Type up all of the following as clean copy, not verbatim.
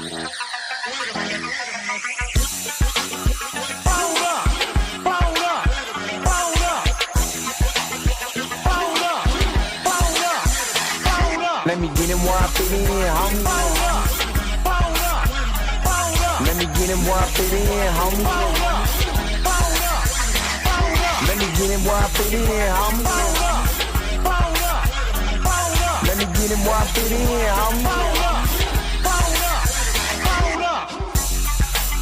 Let me get him where I fit in, homie. Let me get him where I fit in, homie. Let me get him where I fit in, homie. Let me get him where I fit in, homie.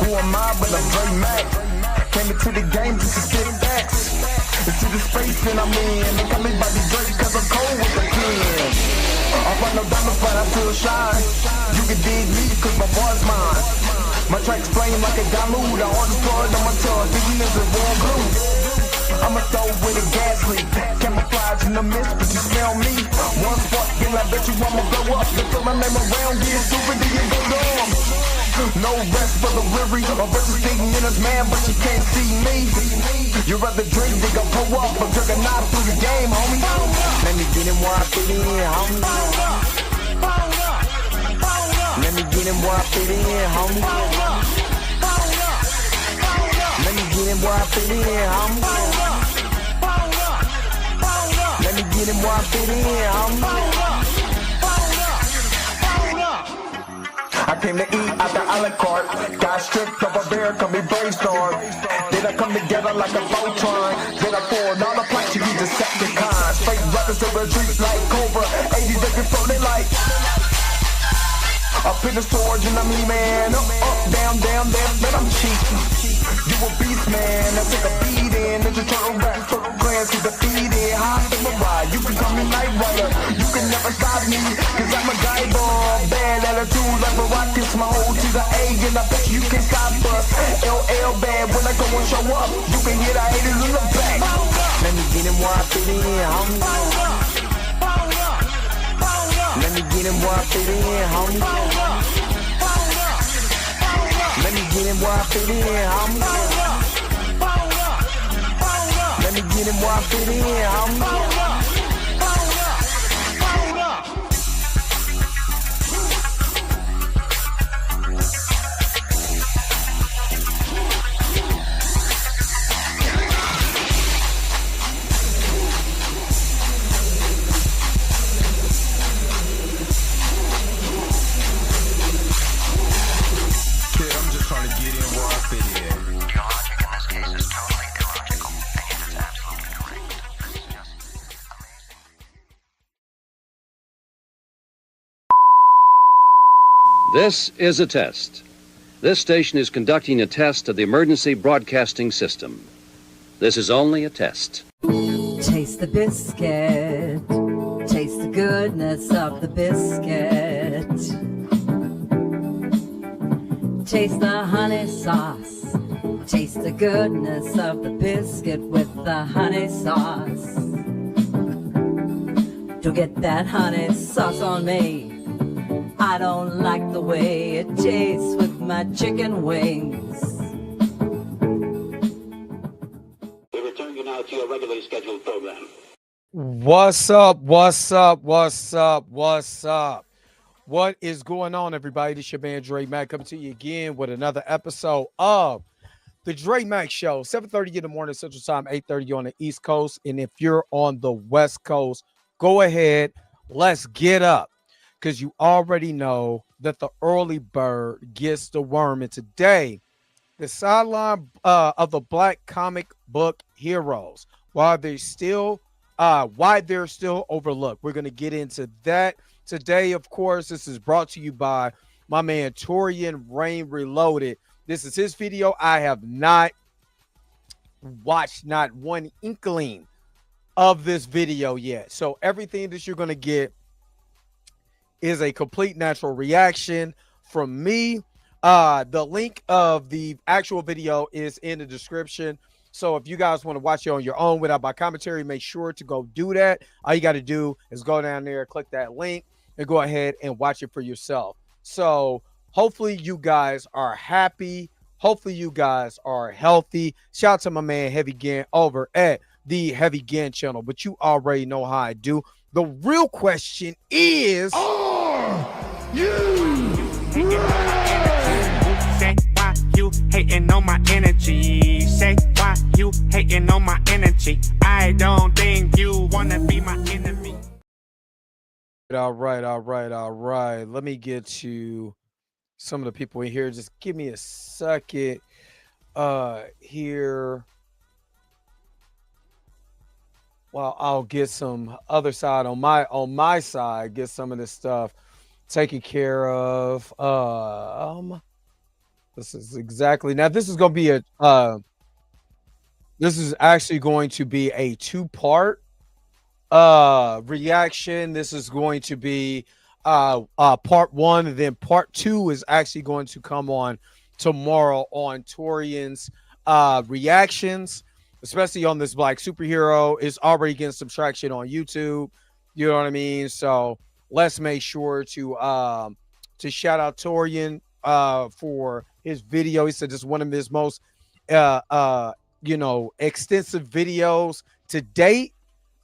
Who am I but I'm Dre Mac? Came into the game just to sit back. Into the space and I'm in. They call me Bobby Drake cause I'm cold with the pen. I find no diamonds but I feel shy. You can dig me cause my boy's mine. My tracks flame like a dilute. I order blood on my tongue, thinking it's a warm glue. I'ma throw with a gas leak. Camouflage in the mist, but you smell me. One spark, and I bet you I'ma blow up. They throw my name around, get stupid, then you go dumb. No rest for the weary. My verse is thinking in his man, but you can't see me. You rather drink, they gon' pull up. I'm jerking out through the game, homie. Let me get him where I fit in, homie. Let me get him where I fit in, homie. Let me get him where I fit in, homie. Let me get him where I fit in, homie. I came to eat out the a la carte. Got stripped of a bear, come be brainstorm. Then I come together like a Voltron. Then I poured all the planks, you be Decepticons. Straight rappers to retreat like Cobra. 80s they can float it like up in the storage and I'm E-man. Up, down, but I'm cheap. You a beast, man. I take a beating. Ninja Turtle rap, turtle clans get defeated. High in my ride, you can call me Night Rider. You can never stop me, cause I'm a guy bomb. Bad attitude like a rocket, my whole to the A, and I bet you can't stop us. LL bad, when I go and show up, you can hear the haters in the back. Let me get him where I fit in, homie. Let me get him where I fit in, homie. Let me get him where I fit in, homie. Let me get him where I fit in, homie. This is a test. This station is conducting a test of the emergency broadcasting system. This is only a test. Taste the biscuit. Taste the goodness of the biscuit. Taste the honey sauce. Taste the goodness of the biscuit with the honey sauce. Don't get that honey sauce on me. I don't like the way it tastes with my chicken wings. We return you now to your regularly scheduled program. What's up? What is going on, everybody? This is your man Dre Mac coming to you again with another episode of the Dre Mac Show. 7:30 in the morning Central Time, 8:30 on the East Coast. And if you're on the West Coast, go ahead. Let's get up. Because you already know that the early bird gets the worm. And today, the sideline of the Black comic book heroes, why they're still overlooked. We're going to get into that today. Of course, this is brought to you by my man Torian Rain Reloaded. This is his video. I have not watched not one inkling of this video yet. So everything that you're going to get is a complete natural reaction from me. The link of the actual video is in the description. So if you guys want to watch it on your own without my commentary, make sure to go do that. All you got to do is go down there, click that link, and go ahead and watch it for yourself. So hopefully you guys are happy. Hopefully you guys are healthy. Shout out to my man Heavy Gan over at the Heavy Gan channel. But you already know how I do. The real question is, are you ready? you hating on my energy? Say why you hating on my energy? I don't think you wanna be my enemy. All right. Let me get to some of the people in here. Just give me a second. Here. Well, I'll get some other side on my side. Get some of this stuff taken care of. This is exactly now. This is going to be this is actually going to be a two-part reaction. This is going to be part one, and then part two is actually going to come on tomorrow on Torian's reactions, especially on this black superhero. Is already getting some traction on YouTube. You know what I mean? So let's make sure to shout out Torian for his video. He said this is one of his most extensive videos to date.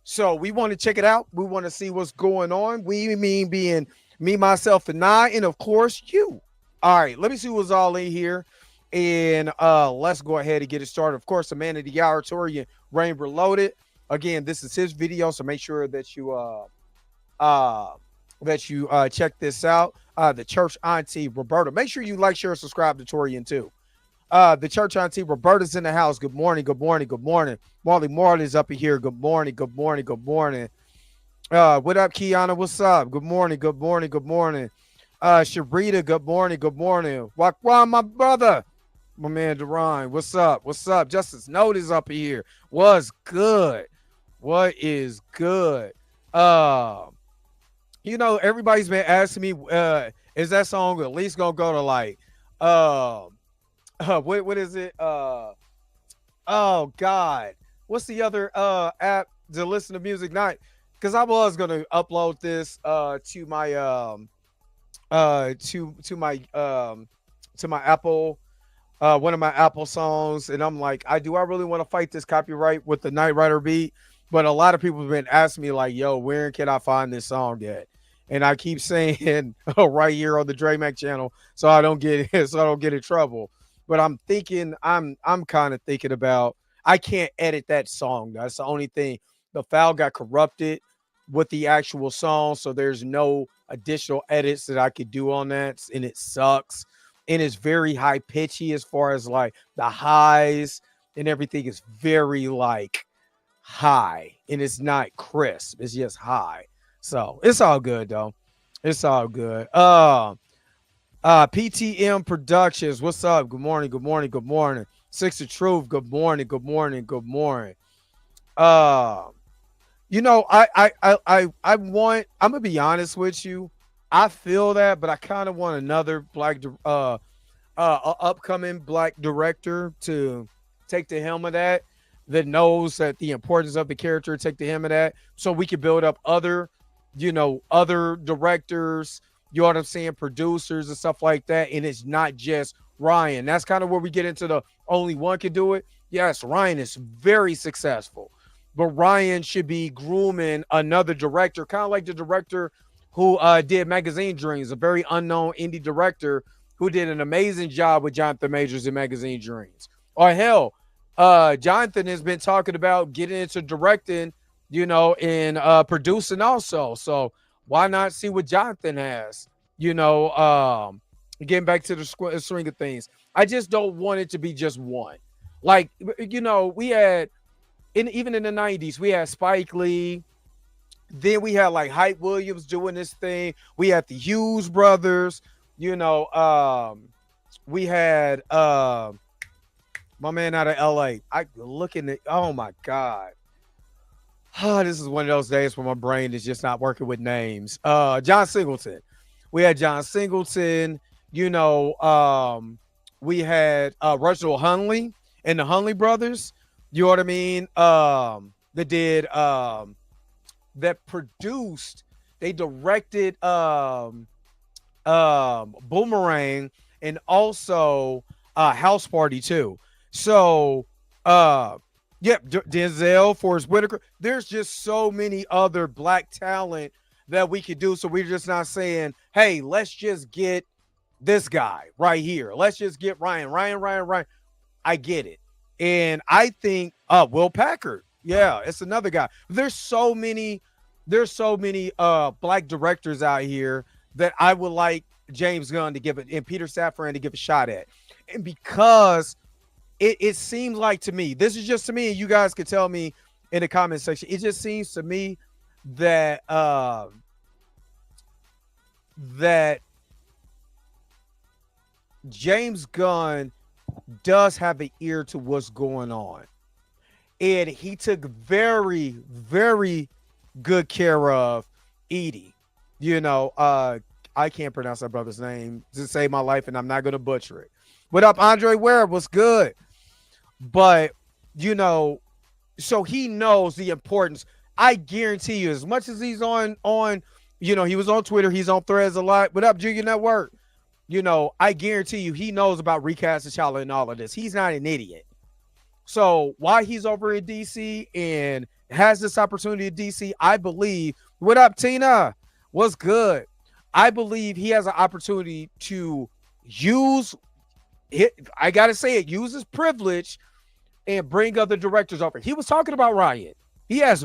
So we want to check it out. We want to see what's going on. We mean being me, myself, and I, and of course you. All right, let me see what's all in here. And let's go ahead and get it started. Of course, the man of the hour, Torian Rain Reloaded. Again, this is his video, so make sure that you check this out. The church auntie Roberta. Make sure you like, share, and subscribe to Torian too. The church auntie Roberta's in the house. Good morning. Marley's up in here. Good morning. What up, Kiana? What's up? Good morning. Sharita, good morning. Wakwa, my brother. My man Duran. What's up? Justice Note is up in here. What is good? Everybody's been asking me, is that song at least gonna go to like what is it? Oh God, what's the other app to listen to music? Not because I was gonna upload this to my Apple, one of my Apple songs, and I'm like, do I really want to fight this copyright with the Night Rider beat? But a lot of people have been asking me like, yo, where can I find this song at? And I keep saying right here on the Dre Mac channel, so I don't get in trouble. But I'm kind of thinking about, I can't edit that song. That's the only thing. The file got corrupted with the actual song, so there's no additional edits that I could do on that, and it sucks. And it's very high pitchy as far as like the highs and everything is very like high, and it's not crisp. It's just high. So it's all good though. It's all good. PTM Productions, what's up? Good morning. Six of Truth, good morning. I'm gonna be honest with you. I feel that, but I kind of want another black upcoming black director to take the helm of that knows that the importance of the character, take the helm of that, so we can build up other directors, you know what I'm saying, producers and stuff like that. And it's not just Ryan. That's kind of where we get into the only one can do it. Yes, Ryan is very successful, but Ryan should be grooming another director, kind of like the director who did Magazine Dreams, a very unknown indie director who did an amazing job with Jonathan Majors in Magazine Dreams. Or hell, Jonathan has been talking about getting into directing, and producing also. So why not see what Jonathan has? Getting back to the swing of things. I just don't want it to be just one. Like, we had, even in the 90s, we had Spike Lee. Then we had like Hype Williams doing this thing. We had the Hughes brothers. We had my man out of LA. Oh my God. This is one of those days where my brain is just not working with names. John Singleton. We had John Singleton. We had Reginald Hunley and the Hunley brothers. You know what I mean? That did that produced, they directed Boomerang and also House Party too. So Denzel, Forrest Whitaker. There's just so many other black talent that we could do. So we're just not saying, hey, let's just get this guy right here. Let's just get Ryan. I get it. And I think Will Packard. Yeah, it's another guy. There's so many black directors out here that I would like James Gunn to give it and Peter Safran to give a shot at. And because it seems like to me, this is just to me, and you guys can tell me in the comment section, it just seems to me that that James Gunn does have an ear to what's going on. And he took very, very good care of Edie. You know, I can't pronounce that brother's name to save my life, and I'm not going to butcher it. What up, Andre Ware? What's good? But, you know, so he knows the importance. I guarantee you, as much as he's on, you know, he was on Twitter, he's on Threads a lot. What up, Junior Network? You know, I guarantee you he knows about recast T'Challa and all of this. He's not an idiot. So while he's over in DC and has this opportunity at DC, I believe, what up, Tina? What's good? I believe he has an opportunity to use it. I got to say it, use his privilege and bring other directors over. He was talking about Ryan. He has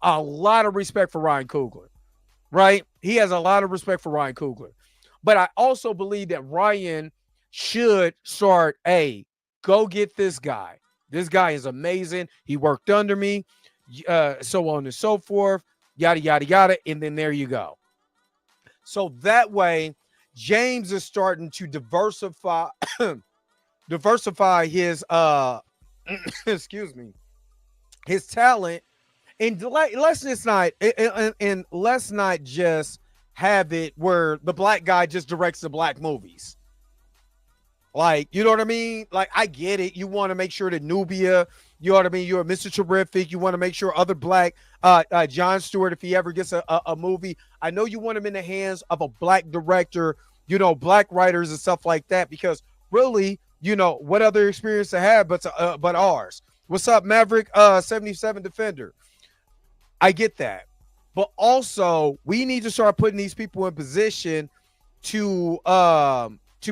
a lot of respect for Ryan Coogler, right? He has a lot of respect for Ryan Coogler. But I also believe that Ryan should start, hey, go get this guy. This guy is amazing. He worked under me, so on and so forth, yada, yada, yada. And then there you go. So that way, James is starting to diversify his, excuse me, his talent. And let's not just have it where the black guy just directs the black movies. Like, you know what I mean? Like, I get it. You want to make sure that Nubia, you know what I mean? You're Mr. Terrific. You want to make sure other black, Jon Stewart, if he ever gets a movie, I know you want him in the hands of a black director, you know, black writers and stuff like that, because really, you know, what other experience to have but ours? What's up, Maverick? 77 Defender. I get that. But also, we need to start putting these people in position to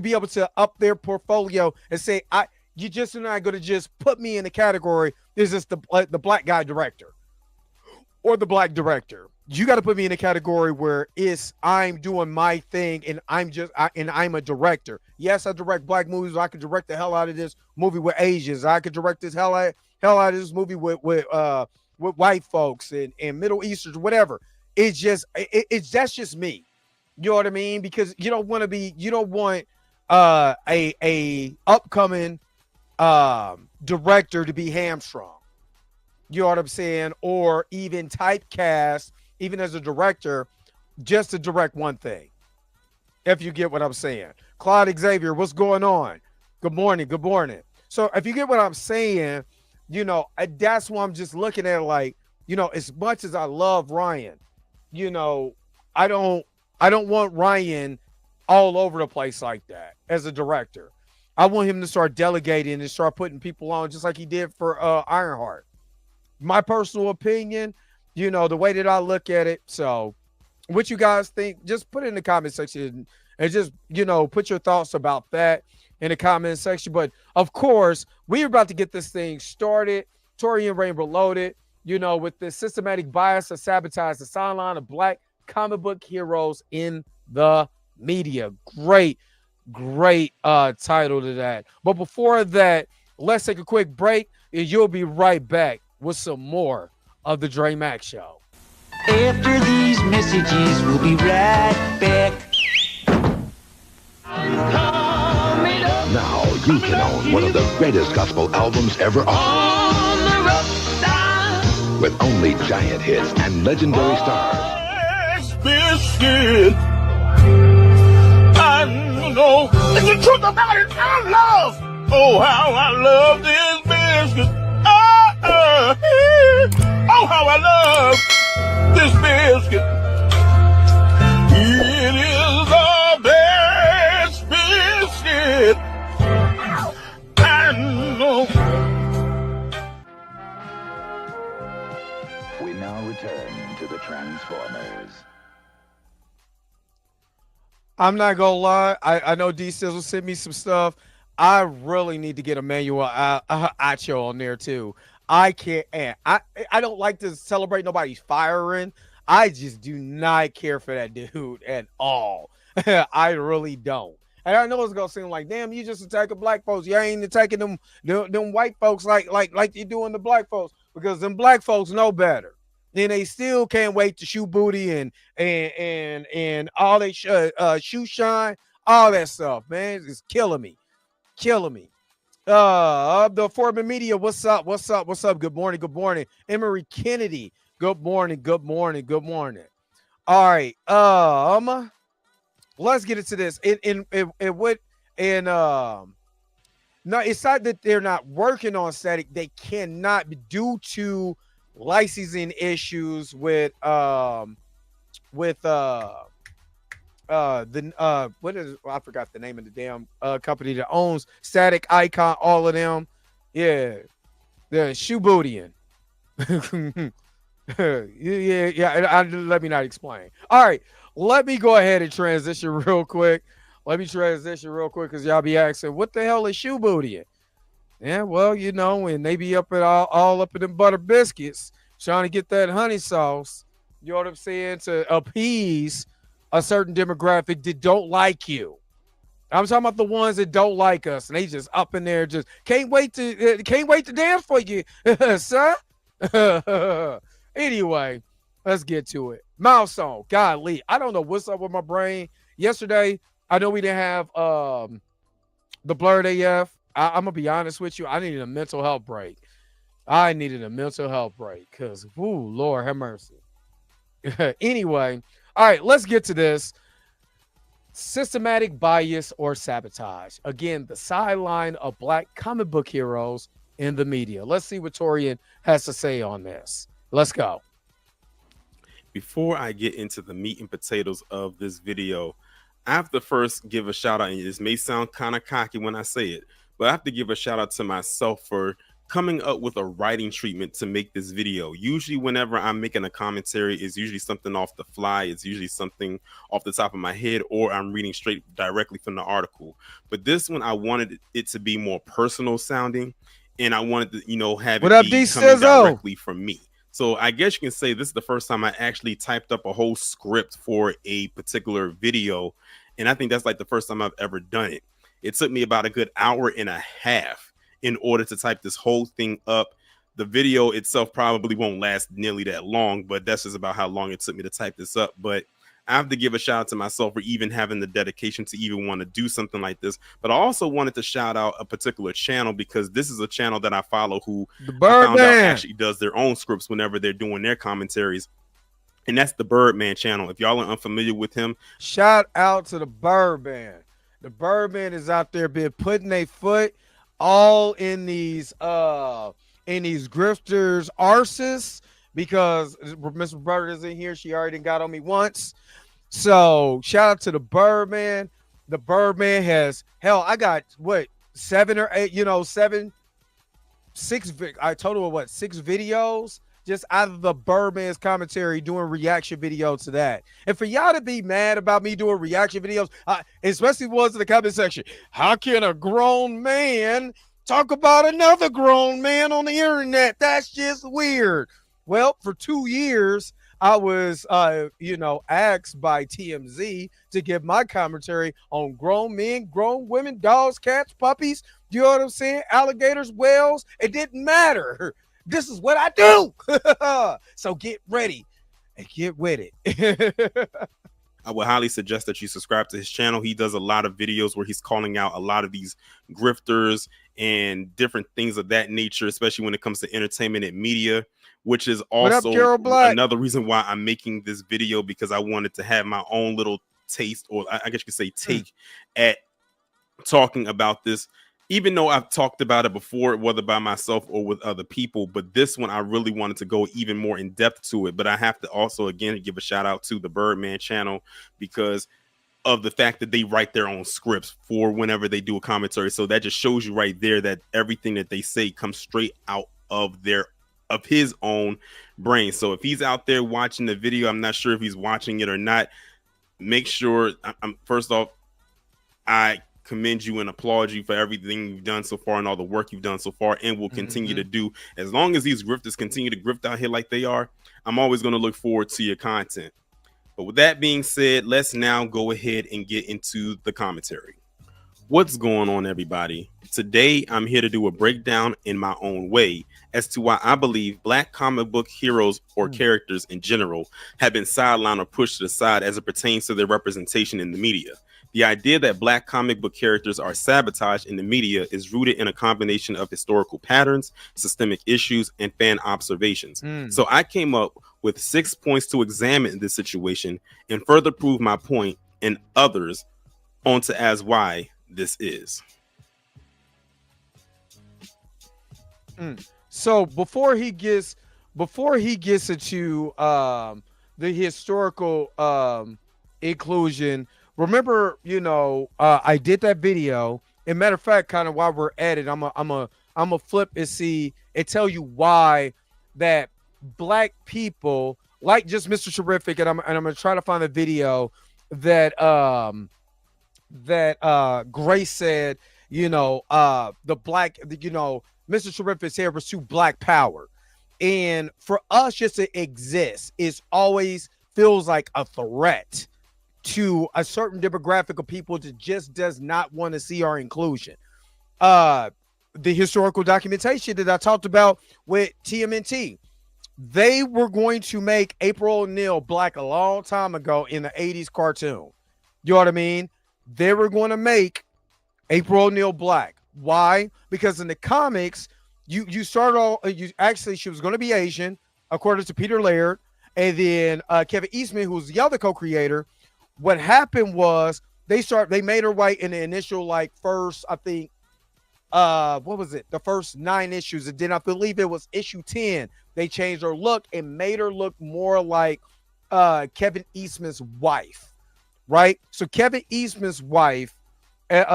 be able to up their portfolio and say, you just are not going to just put me in the category. This is the black guy director or the black director. You got to put me in a category where I'm doing my thing and I'm a director. Yes, I direct black movies. I could direct the hell out of this movie with Asians. I could direct this hell out of this movie with white folks and Middle Easterns, whatever. It's that's just me. You know what I mean? Because you don't want a upcoming director to be hamstrung. You know what I'm saying? Or even typecast, even as a director, just to direct one thing. If you get what I'm saying. Claude Xavier, what's going on? Good morning. Good morning. So if you get what I'm saying, you know, that's why I'm just looking at it like, you know, as much as I love Ryan, you know, I don't want Ryan all over the place like that as a director. I want him to start delegating and start putting people on just like he did for Ironheart. My personal opinion, you know, the way that I look at it. So what you guys think, just put it in the comment section and just, you know, put your thoughts about that in the comment section. But of course, we're about to get this thing started. Torian Rain Reloaded, you know, with the systematic bias of sabotage, the sideline of black comic book heroes in the media. Great title to that. But before that, let's take a quick break and you'll be right back with some more of the Dre Mack Show. After these messages, we'll be right back. Now you can own one of the greatest gospel albums ever on the road, with only giant hits and legendary stars. Biscuit. I know it's the truth about it. I love. Oh, how I love this biscuit. Oh, how I love this biscuit. It is the best biscuit. I know. We now return to the Transformers. I'm not gonna lie. I know D Sizzle sent me some stuff. I really need to get Emmanuel Acho on there too. I can't. I don't like to celebrate nobody's firing. I just do not care for that dude at all. I really don't. And I know it's gonna seem like, damn, you just attacking black folks. You ain't attacking them white folks like you doing the black folks, because them black folks know better. Then they still can't wait to shoot booty and all they shoe shine, all that stuff, man. It's killing me, killing me. The Foreman Media, what's up? What's up? What's up? Good morning, good morning. Emery Kennedy, good morning, good morning, good morning. All right, let's get into this. No, it's not that they're not working on static. They cannot, due to licensing issues with the what is, well, I forgot the name of the damn company that owns Static, Icon, all of them. Yeah, the shoe bootying. yeah. Let me not explain. All right, let me go ahead and transition real quick. Because y'all be asking, what the hell is shoe bootying? Yeah, well, you know, and they be up at all up in them butter biscuits, trying to get that honey sauce. You know what I'm saying? To appease a certain demographic that don't like you. I'm talking about the ones that don't like us, and they just up in there, just can't wait to dance for you, son. Anyway, let's get to it. Milestone, golly, I don't know what's up with my brain. Yesterday, I know we didn't have the Blurred AF. I'm gonna be honest with you. I needed a mental health break. Because, ooh, Lord have mercy. Anyway, all right, let's get to this. Systematic bias or sabotage. Again, the sideline of black comic book heroes in the media. Let's see what Torian has to say on this. Let's go. Before I get into the meat and potatoes of this video, I have to first give a shout out, and this may sound kind of cocky when I say it, but I have to give a shout out to myself for coming up with a writing treatment to make this video. Usually whenever I'm making a commentary, it's usually something off the fly. It's usually something off the top of my head, or I'm reading straight directly from the article. But this one, I wanted it to be more personal sounding, and I wanted to, have it be coming directly from me. So I guess you can say this is the first time I actually typed up a whole script for a particular video. And I think that's like the first time I've ever done it. It took me about a good hour and a half in order to type this whole thing up. The video itself probably won't last nearly that long, but that's just about how long it took me to type this up. But I have to give a shout out to myself for even having the dedication to even want to do something like this. But I also wanted to shout out a particular channel, because this is a channel that I follow who I found out actually does their own scripts whenever they're doing their commentaries. And that's the Birdman channel. If y'all are unfamiliar with him, shout out to the Birdman. The Birdman is out there been putting a foot all in these grifters arses, because Miss Brother is in here. She already got on me once. So shout out to the Birdman. The Birdman has, hell, I got what, 7 or 8, 6 videos just out of the Birdman's commentary, doing reaction video to that. And for y'all to be mad about me doing reaction videos, especially ones in the comment section, how can a grown man talk about another grown man on the internet? That's just weird. Well, for 2 years, I was, asked by TMZ to give my commentary on grown men, grown women, dogs, cats, puppies, you know what I'm saying? Alligators, whales. It didn't matter. This is what I do. So get ready and get with it. I would highly suggest that you subscribe to his channel. He does a lot of videos where he's calling out a lot of these grifters and different things of that nature, especially when it comes to entertainment and media, which is also another reason why I'm making this video, because I wanted to have my own little taste, or I guess you could say take at talking about this. Even though I've talked about it before, whether by myself or with other people, but this one I really wanted to go even more in depth to it. But I have to also, again, give a shout out to the Birdman channel, because of the fact that they write their own scripts for whenever they do a commentary. So that just shows you right there that everything that they say comes straight out of his own brain. So if he's out there watching the video, I'm not sure if he's watching it or not. make sure I'm first off, I commend you and applaud you for everything you've done so far and all the work you've done so far and will continue to do. As long as these grifters continue to grift out here like they are, I'm always going to look forward to your content. But with that being said, let's now go ahead and get into the commentary. What's going on, everybody? Today, I'm here to do a breakdown in my own way as to why I believe Black comic book heroes or characters in general have been sidelined or pushed to the side as it pertains to their representation in the media. The idea that Black comic book characters are sabotaged in the media is rooted in a combination of historical patterns, systemic issues, and fan observations. So I came up with 6 points to examine this situation and further prove my point and others onto as why this is. So before he gets into the historical inclusion, remember, I did that video. And matter of fact, kind of while we're at it, I'm a flip and see and tell you why that Black people, like just Mr. Terrific, and I'm gonna try to find the video that Grace said, the Black, Mr. Terrific's hair was Black power. And for us just to exist is always feels like a threat to a certain demographic of people that just does not want to see our inclusion. The historical documentation that I talked about with TMNT, they were going to make April O'Neil Black a long time ago in the 80s cartoon. You know what I mean? They were going to make April O'Neil Black. Why? Because in the comics, you start all she was going to be Asian, according to Peter Laird, and then Kevin Eastman, who's the other co-creator. What happened was they made her white in the initial first, I think, what was it? The first 9 issues. And then I believe it was issue 10. They changed her look and made her look more like Kevin Eastman's wife, right? So Kevin Eastman's wife at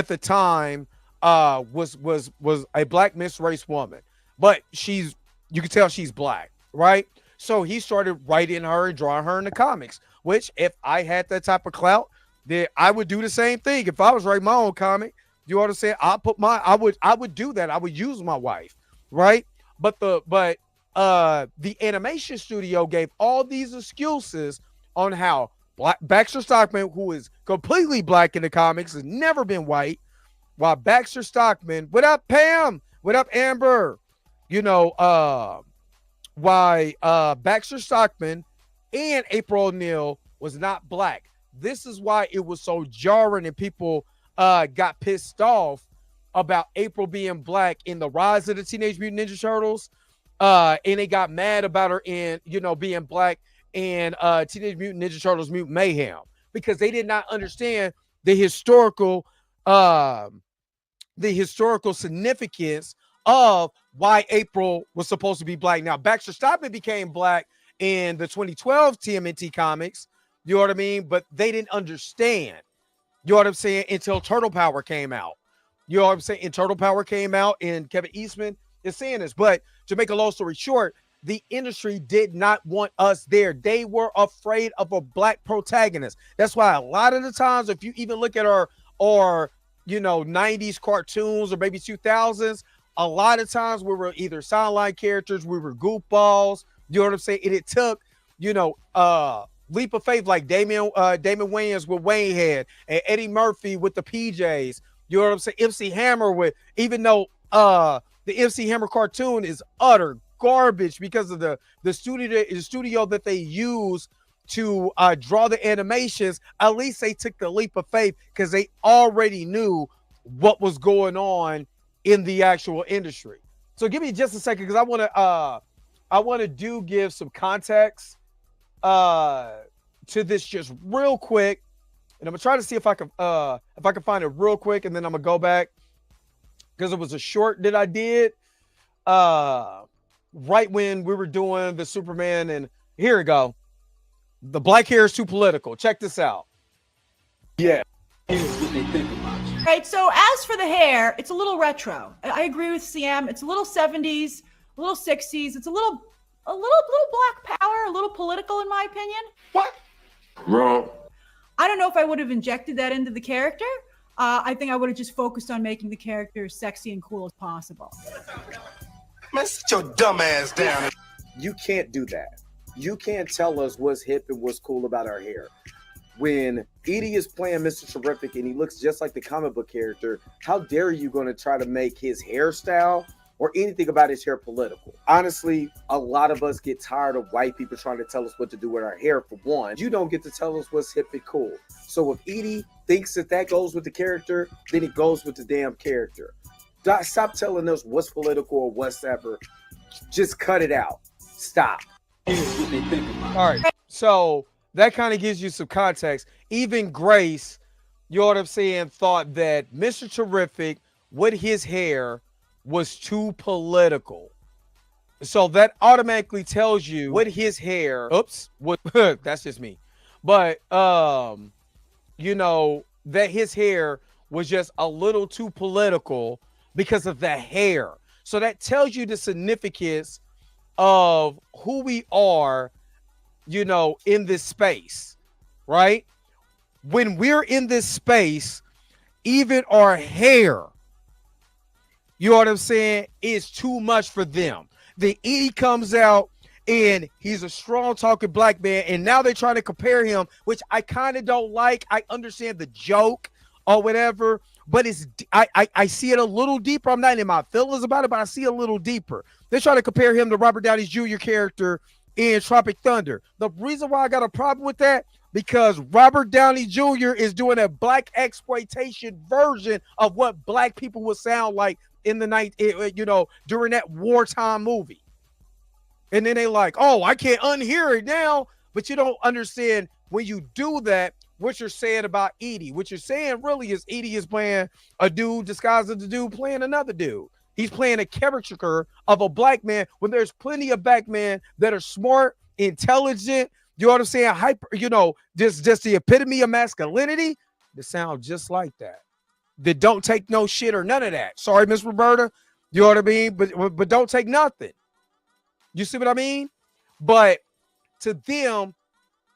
the time was a Black mixed race woman, but you can tell she's Black, right? So he started writing her and drawing her in the comics, which if I had that type of clout, then I would do the same thing. If I was writing my own comic, you ought to say I would do that. I would use my wife, right? But the animation studio gave all these excuses on how Baxter Stockman, who is completely Black in the comics, has never been white, while Baxter Stockman, what up, Pam? What up, Amber? Why Baxter Stockman and April O'Neil was not Black. This is why it was so jarring and people got pissed off about April being Black in the Rise of the Teenage Mutant Ninja Turtles. And they got mad about her in, being Black in Teenage Mutant Ninja Turtles Mutant Mayhem, because they did not understand the historical significance of why April was supposed to be Black. Now, Baxter Stockman became Black in the 2012 TMNT comics, you know what I mean? But they didn't understand, you know what I'm saying, until Turtle Power came out. You know what I'm saying? And Turtle Power came out, and Kevin Eastman is saying this. But to make a long story short, the industry did not want us there. They were afraid of a Black protagonist. That's why a lot of the times, if you even look at our 90s cartoons or maybe 2000s, a lot of times we were either sideline characters, we were goofballs, you know what I'm saying? And it took, leap of faith like Damon Wayans with Wayne Head and Eddie Murphy with the PJs, you know what I'm saying? MC Hammer even though the MC Hammer cartoon is utter garbage because of the studio that they use to draw the animations, at least they took the leap of faith because they already knew what was going on in the actual industry. So give me just a second, because I want to give some context to this just real quick, and I'm gonna try to see if I can find it real quick, and then I'm gonna go back because it was a short that I did right when we were doing the Superman, and here we go. The Black hair is too political. Check this out. Yeah. Right. So as for the hair, it's a little retro. I agree with CM. It's a little 70s, a little 60s. It's a little Black power, a little political in my opinion. What? Wrong. I don't know if I would have injected that into the character. I think I would have just focused on making the character as sexy and cool as possible. Man, sit your dumb ass down. You can't do that. You can't tell us what's hip and what's cool about our hair. When Edie is playing Mr. Terrific and he looks just like the comic book character, how dare you going to try to make his hairstyle or anything about his hair political? Honestly, a lot of us get tired of white people trying to tell us what to do with our hair. For one, you don't get to tell us what's hip and cool. So if Edie thinks that goes with the character, then it goes with the damn character. Stop telling us what's political or whatever. Just cut it out. Stop. All right. So that kind of gives you some context. Even Grace, you know what I'm saying, thought that Mr. Terrific with his hair was too political. So that automatically tells you what his hair, that's just me. But, you know, that his hair was just a little too political because of the hair. So that tells you the significance of who we are, you know, in this space, right? When we're in this space, even our hair, you know what I'm saying, is too much for them. The Edie comes out and he's a strong talking black man, and now they're trying to compare him, which I kind of don't like. I understand the joke or whatever, but it's I see it a little deeper. I'm not in my feelings about it, but I see a little deeper. They're trying to compare him to Robert Downey Jr. character in Tropic Thunder. The reason why I got a problem with that, because Robert Downey Jr. is doing a black exploitation version of what black people would sound like in the night, you know, during that wartime movie. And then they like, oh, I can't unhear it now. But you don't understand when you do that, what you're saying about Edie. What you're saying really is Edie is playing a dude disguised as a dude playing another dude. He's playing a caricature of a black man when there's plenty of black men that are smart, intelligent, you know what I'm saying? Hyper, you know, just the epitome of masculinity. They sound just like that. They don't take no shit or none of that. Sorry, Miss Roberta. You know what I mean? But don't take nothing. You see what I mean? But to them,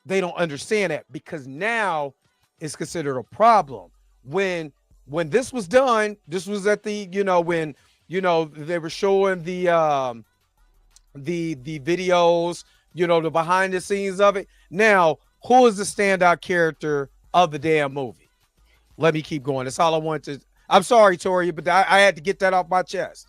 they don't understand that, because now it's considered a problem. When this was done, this was at the, you know, when, you know, they were showing the videos, you know, the behind the scenes of it. Now, who is the standout character of the damn movie? Let me keep going. That's all I wanted to. I'm sorry, Tori, but I had to get that off my chest.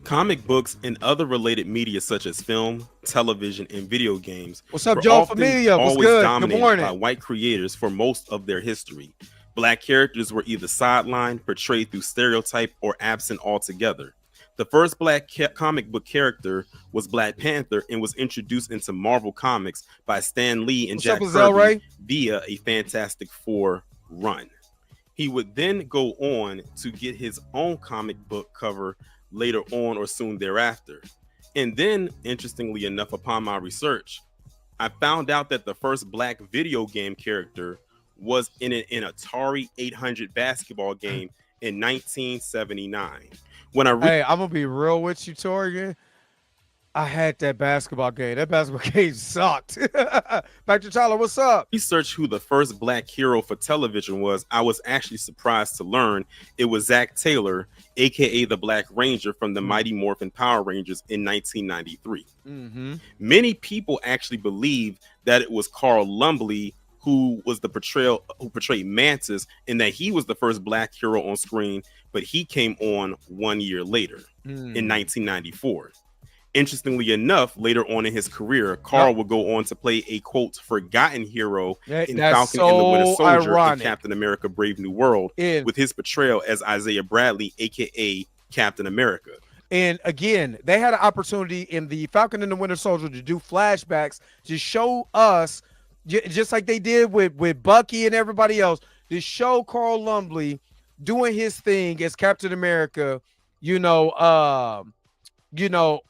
Comic books and other related media such as film, television, and video games. What's up, Joe Familia? What's good? Dominated Good morning. by white creators for most of their history. Black characters were either sidelined, portrayed through stereotype, or absent altogether. The first black comic book character was Black Panther and was introduced into Marvel Comics by Stan Lee and Jack Kirby via a Fantastic Four run. He would then go on to get his own comic book cover later on or soon thereafter. And then, interestingly enough, upon my research, I found out that the first black video game character was in an Atari 800 basketball game in 1979. Hey, I'm gonna be real with you, Tori. I had that basketball game. That basketball game sucked. Back to Tyler, what's up? Research who the first black hero for television was. I was actually surprised to learn it was Zach Taylor, aka the Black Ranger from the Mighty Morphin Power Rangers in 1993. Many people actually believe that it was Carl Lumbly who was the portrayed Mantis, and that he was the first black hero on screen, but he came on 1 year later in 1994. Interestingly enough, later on in his career, Carl would go on to play a quote forgotten hero in Falcon and the Winter Soldier and Captain America: Brave New World, with his portrayal as Isaiah Bradley, aka Captain America. And again, they had an opportunity in the Falcon and the Winter Soldier to do flashbacks to show us, just like they did with Bucky and everybody else, to show Carl Lumbly doing his thing as Captain America,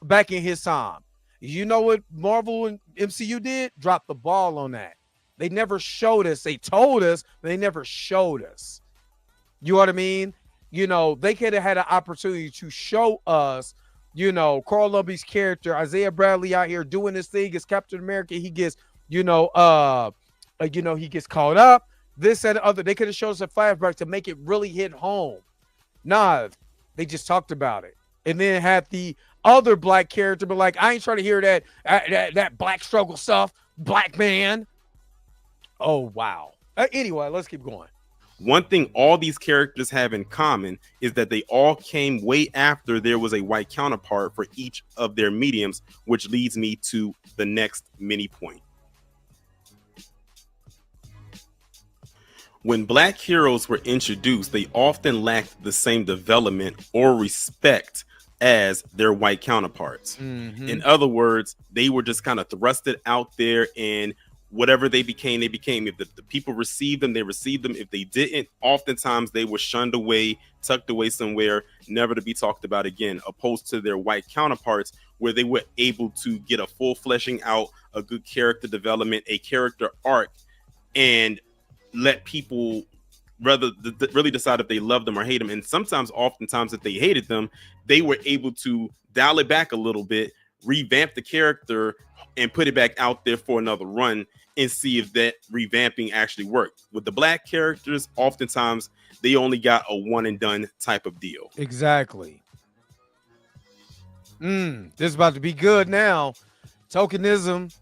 back in his time. You know what Marvel and MCU did? Drop the ball on that. They never showed us. They told us, but they never showed us. You know what I mean? They could have had an opportunity to show us, Carl Lumbly's character, Isaiah Bradley, out here doing this thing as Captain America. He gets, He gets caught up. This and the other. They could have shown us a flashback to make it really hit home. Nah, they just talked about it, and then had the other black character be like, I ain't trying to hear that black struggle stuff, black man. Oh wow. Anyway, let's keep going. One thing all these characters have in common is that they all came way after there was a white counterpart for each of their mediums, which leads me to the next mini point. When black heroes were introduced, they often lacked the same development or respect as their white counterparts. Mm-hmm. In other words, they were just kind of thrusted out there, and whatever they became, they became. If the people received them, they received them. If they didn't, oftentimes they were shunned away, tucked away somewhere, never to be talked about again, opposed to their white counterparts, where they were able to get a full fleshing out, a good character development, a character arc, and let people really decide if they love them or hate them. And oftentimes, if they hated them, they were able to dial it back a little bit, revamp the character, and put it back out there for another run and see if that revamping actually worked. With the black characters, oftentimes they only got a one and done type of deal. Exactly. This is about to be good now. Tokenism.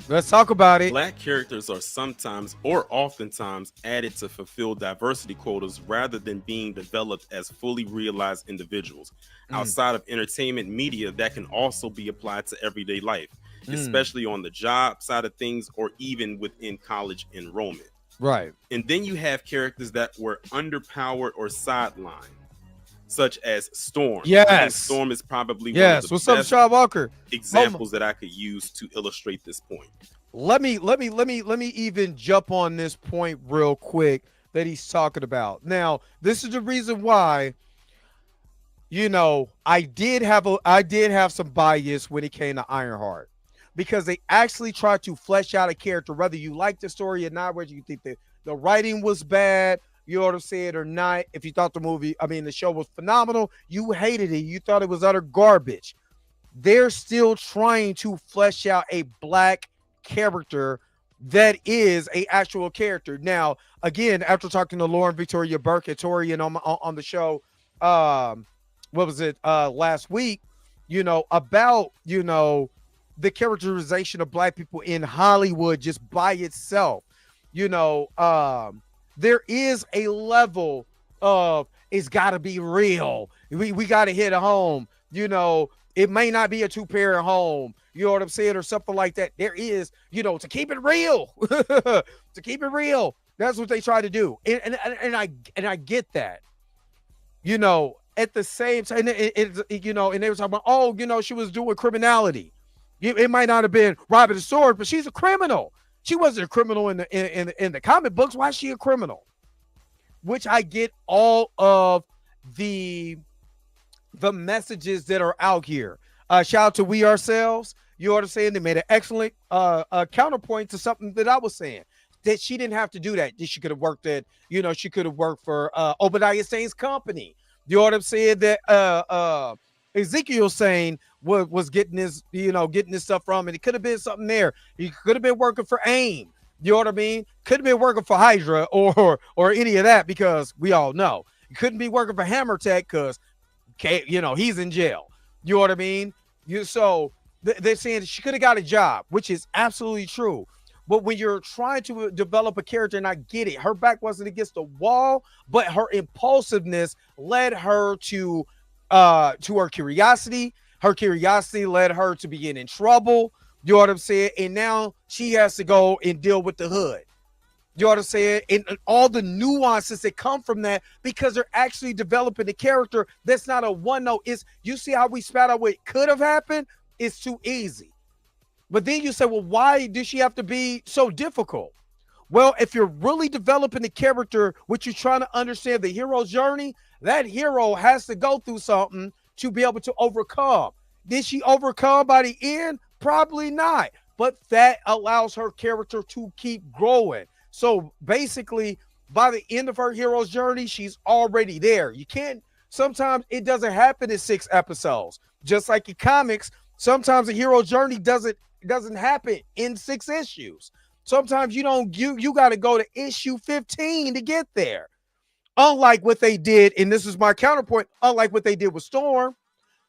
Let's talk about it. Black characters are sometimes or oftentimes added to fulfill diversity quotas rather than being developed as fully realized individuals. Outside of entertainment media, that can also be applied to everyday life, especially on the job side of things or even within college enrollment. Right. And then you have characters that were underpowered or sidelined, such as Storm. Yes. I think Storm is probably one of the What's up, best Sean Walker? examples that I could use to illustrate this point. Let me even jump on this point real quick that he's talking about. Now, this is the reason why, I did have some bias when it came to Ironheart, because they actually tried to flesh out a character, whether you like the story or not, whether you think that the writing was bad, you know what I'm saying, or not. If you thought the show was phenomenal, you hated it, you thought it was utter garbage. They're still trying to flesh out a black character that is a actual character. Now, again, after talking to Lauren Victoria Burke and Torian on the show, last week, about, the characterization of black people in Hollywood just by itself, there is a level of it's got to be real. We got to hit home. It may not be a two-parent home. You know what I'm saying? Or something like that. There is, to keep it real. To keep it real. That's what they try to do. And I get that. At the same time, and they were talking about, she was doing criminality. It might not have been robbing a sword, but she's a criminal. She wasn't a criminal in the comic books. Why is she a criminal? Which I get all of the messages that are out here. Shout out to We Ourselves. You know what I'm saying? They made an excellent counterpoint to something that I was saying, that she didn't have to do that. She could have worked at, she could have worked for Obadiah Stane's company. You know what I'm saying? That Ezekiel saying was getting this, getting this stuff from, and it could have been something there. He could have been working for AIM. You know what I mean? Could have been working for Hydra or any of that, because we all know. He couldn't be working for Hammer Tech because, he's in jail. You know what I mean? So they're saying that she could have got a job, which is absolutely true. But when you're trying to develop a character, and I get it, her back wasn't against the wall, but her impulsiveness led her to her curiosity. Her curiosity led her to be getting in trouble. You know what I'm saying? And now she has to go and deal with the hood. You know what I'm saying? And all the nuances that come from that, because they're actually developing a character that's not a one note. You see how we spat out what could have happened? It's too easy. But then you say, well, why does she have to be so difficult? Well, if you're really developing the character, what you're trying to understand the hero's journey, that hero has to go through something to be able to overcome. Did she overcome by the end? Probably not. But that allows her character to keep growing. So basically, by the end of her hero's journey, she's already there. You can't, sometimes it doesn't happen in 6 episodes. Just like in comics, sometimes a hero's journey doesn't doesn't happen in 6 issues. Sometimes you got to go to issue 15 to get there. Unlike what they did, and this is my counterpoint, unlike what they did with Storm.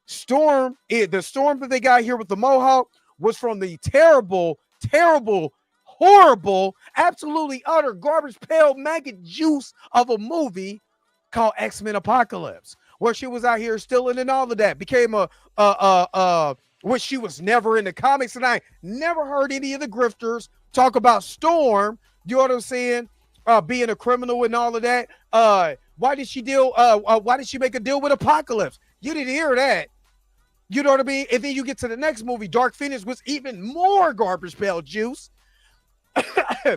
The Storm that they got here with the Mohawk was from the terrible, horrible, absolutely utter garbage pail maggot juice of a movie called X-Men Apocalypse, where she was out here stealing and all of that. Became which she was never in the comics, and I never heard any of the grifters talk about Storm. You know what I'm saying? Being a criminal and all of that. Why did she make a deal with Apocalypse? You didn't hear that. You know what I mean? And then you get to the next movie, Dark Phoenix was even more garbage pail juice.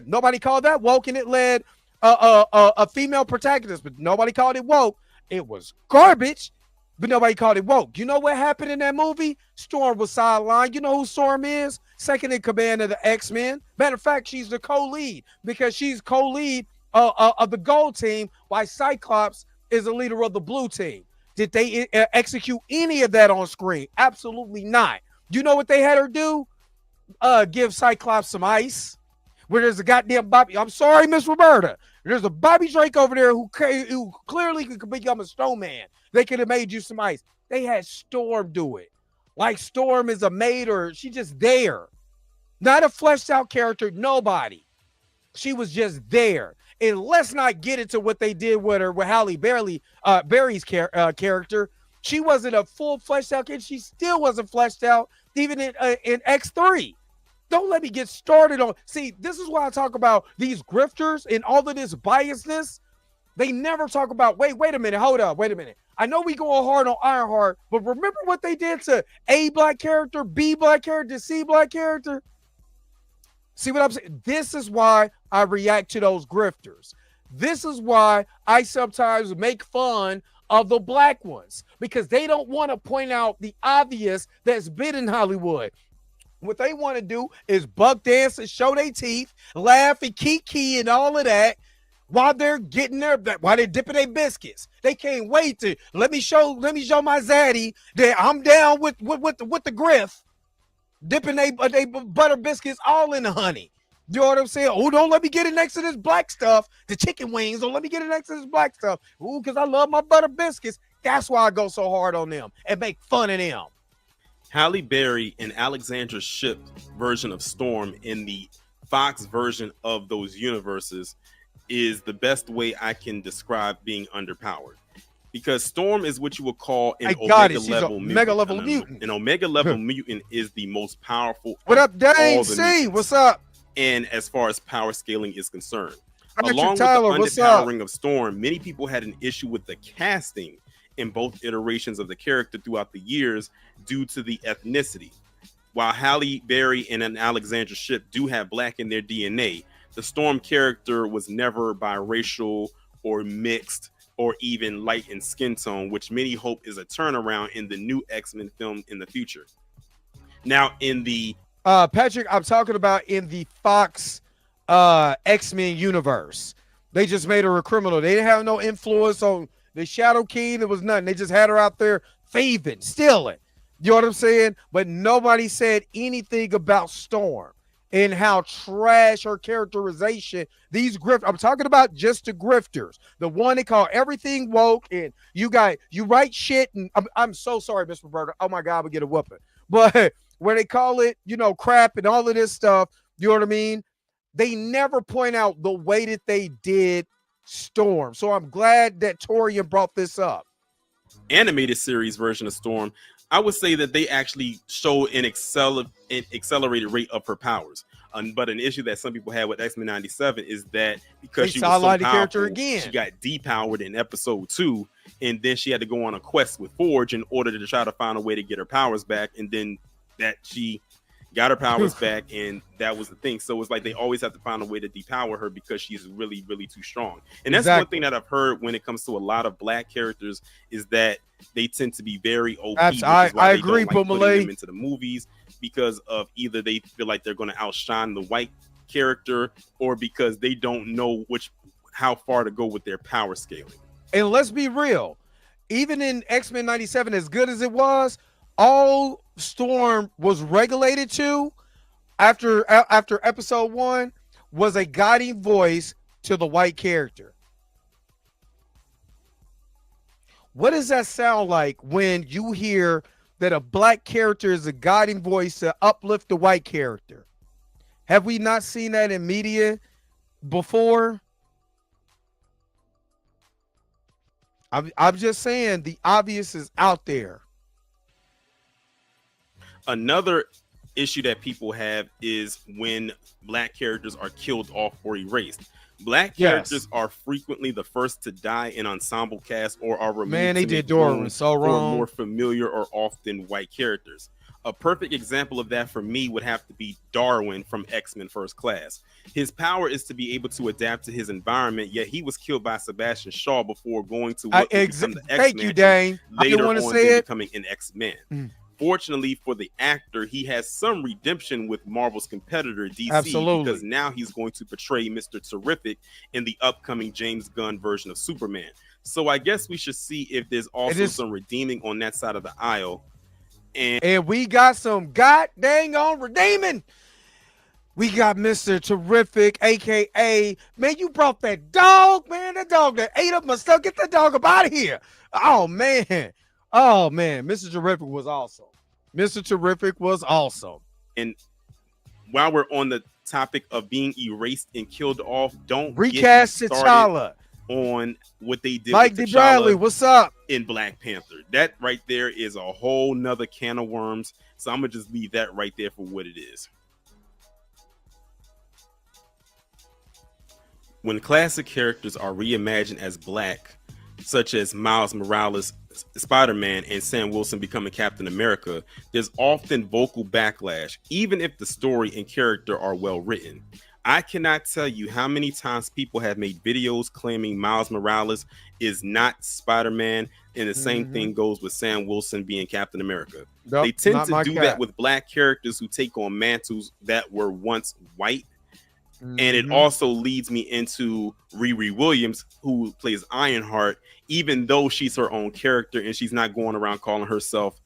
Nobody called that woke, and it led a female protagonist, but nobody called it woke. It was garbage, but nobody called it woke. You know what happened in that movie? Storm was sidelined. You know who Storm is? Second in command of the X-Men. Matter of fact, she's the co-lead because she's co-lead of the gold team, while Cyclops is the leader of the blue team. Did they execute any of that on screen? Absolutely not. You know what they had her do? Give Cyclops some ice. Where there's a goddamn Bobby. I'm sorry, Miss Roberta. There's a Bobby Drake over there who clearly could become a snowman. They could have made you some ice. They had Storm do it. Like Storm is a maid, or she just there. Not a fleshed out character, nobody. She was just there. And let's not get into what they did with her, with Halle Berry's character. She wasn't a full fleshed out kid. She still wasn't fleshed out, even in X3. Don't let me get started on. See, this is why I talk about these grifters and all of this biasness. They never talk about, wait a minute, hold up, wait a minute. I know we going hard on Ironheart, but remember what they did to A black character, B black character, C black character? See what I'm saying? This is why I react to those grifters. This is why I sometimes make fun of the black ones, because they don't want to point out the obvious that's been in Hollywood. What they want to do is buck dance and show their teeth, laugh and kiki and all of that while they're while they're dipping their biscuits. They can't wait to let me show my zaddy that I'm down with the griff. Dipping they butter biscuits all in the honey. You know what I'm saying? Oh, don't let me get it next to this black stuff. The chicken wings, don't let me get it next to this black stuff. Ooh, because I love my butter biscuits. That's why I go so hard on them and make fun of them. Halle Berry and Alexandra Shipp version of Storm in the Fox version of those universes is the best way I can describe being underpowered. Because Storm is what you would call an Omega level mutant. An Omega level mutant is the most powerful. What up, Dane C? What's up? And as far as power scaling is concerned, Along with the underpowering of Storm, many people had an issue with the casting in both iterations of the character throughout the years due to the ethnicity. While Halle Berry and an Alexandra Shipp do have black in their DNA, the Storm character was never biracial or mixed or even light in skin tone, which many hope is a turnaround in the new X-Men film in the future. Now, in the Patrick, I'm talking about in the Fox X-Men universe. They just made her a criminal. They didn't have no influence on the Shadow King. There was nothing. They just had her out there thieving, stealing. You know what I'm saying? But nobody said anything about Storm and how trash her characterization. These I'm talking about just the grifters, the one they call everything woke, and you write shit. And I'm so sorry, Miss Roberta. Oh my God, we get a whooping. But where they call it, crap and all of this stuff. You know what I mean? They never point out the way that they did Storm. So I'm glad that Torian brought this up. Animated series version of Storm, I would say that they actually show an accelerated rate of her powers. But an issue that some people had with X-Men 97 is that because she was so powerful, character again. She got depowered in episode 2, and then she had to go on a quest with Forge in order to try to find a way to get her powers back, and then that she got her powers back, and that was the thing. So it's like they always have to find a way to depower her because she's really, really too strong. And that's one thing that I've heard when it comes to a lot of black characters is that they tend to be very OP. I agree, Putting them into the movies because of either they feel like they're going to outshine the white character, or because they don't know how far to go with their power scaling. And let's be real, even in X-Men 97, as good as it was, all Storm was regulated to after episode 1 was a guiding voice to the white character. What does that sound like when you hear that a black character is a guiding voice to uplift the white character? Have we not seen that in media before? I'm just saying the obvious is out there. Another issue that people have is when black characters are killed off or erased. Black characters are frequently the first to die in ensemble casts or are removed. Man, they to did make room Doran so for wrong. more familiar or often white characters. A perfect example of that for me would have to be Darwin from X-Men First Class. His power is to be able to adapt to his environment, yet he was killed by Sebastian Shaw before going to what would become the X-Men. Thank you, Dane. Later on, say it. becoming an X-Men. Fortunately for the actor, he has some redemption with Marvel's competitor DC. Absolutely. Because now he's going to portray Mr. Terrific in the upcoming James Gunn version of Superman. So I guess we should see if there's also some redeeming on that side of the aisle. And we got some god dang on redeeming. We got Mr. Terrific, aka, man, you brought that dog, man. That dog that ate up my stuff. Get that dog up out of here. Oh man, Mr. Terrific was awesome. Mr. Terrific was awesome. And while we're on the topic of being erased and killed off, don't recast T'Challa on what they did Mike with D. Bradley, what's up? In Black Panther. That right there is a whole nother can of worms. So I'm gonna just leave that right there for what it is. When classic characters are reimagined as black, such as Miles Morales, Spider-Man, and Sam Wilson becoming Captain America, there's often vocal backlash, even if the story and character are well written. I cannot tell you how many times people have made videos claiming Miles Morales is not Spider-Man, and the same thing goes with Sam Wilson being Captain America. Nope, they tend to do that with black characters who take on mantles that were once white. And it also leads me into Riri Williams, who plays Ironheart, even though she's her own character and she's not going around calling herself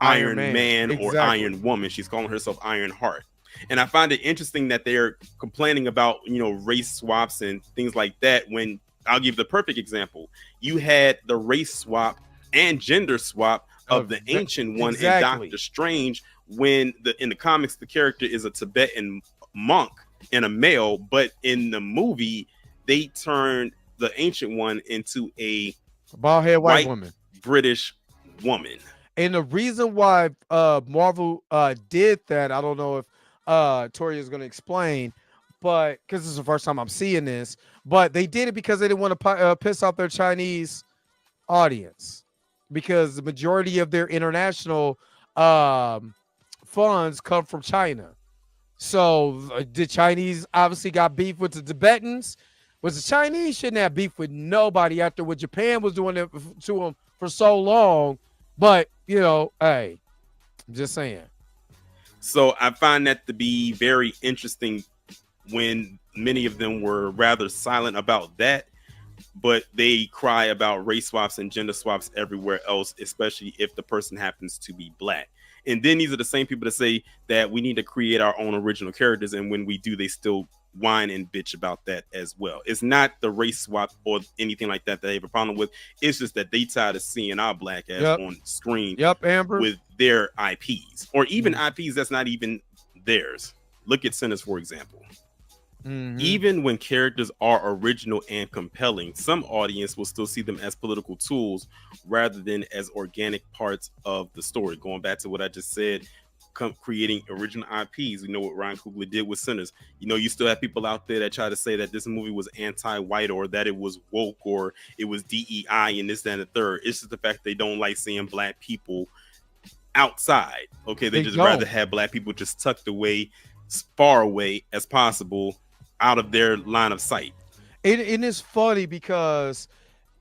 Iron Man or Iron Woman. She's calling herself Ironheart. And I find it interesting that they're complaining about, race swaps and things like that, when I'll give the perfect example. You had the race swap and gender swap of the Ancient One and Doctor Strange, when in the comics, the character is a Tibetan monk and a male, but in the movie they turned the Ancient One into a bald-headed white woman, British woman. And the reason why Marvel did that, I don't know if Tori is going to explain, but because this is the first time I'm seeing this, but they did it because they didn't want to piss off their Chinese audience, because the majority of their international funds come from China. So the Chinese obviously got beef with the Tibetans. Was the Chinese shouldn't have beef with nobody after what Japan was doing it to them for so long. But, hey, I'm just saying. So I find that to be very interesting when many of them were rather silent about that, but they cry about race swaps and gender swaps everywhere else, especially if the person happens to be black. And then these are the same people that say that we need to create our own original characters. And when we do, they still whine and bitch about that as well. It's not the race swap or anything like that they have a problem with. It's just that they tired of seeing our black ass on screen Amber, with their IPs, or even IPs that's not even theirs. Look at Sinners, for example. Even when characters are original and compelling, some audience will still see them as political tools rather than as organic parts of the story. Going back to what I just said, creating original IPs. You know what Ryan Coogler did with Sinners. You still have people out there that try to say that this movie was anti-white, or that it was woke, or it was DEI and this, that, and the third. It's just the fact they don't like seeing black people outside. Okay, they just rather have black people just tucked away, as far away as possible, out of their line of sight. And it's funny because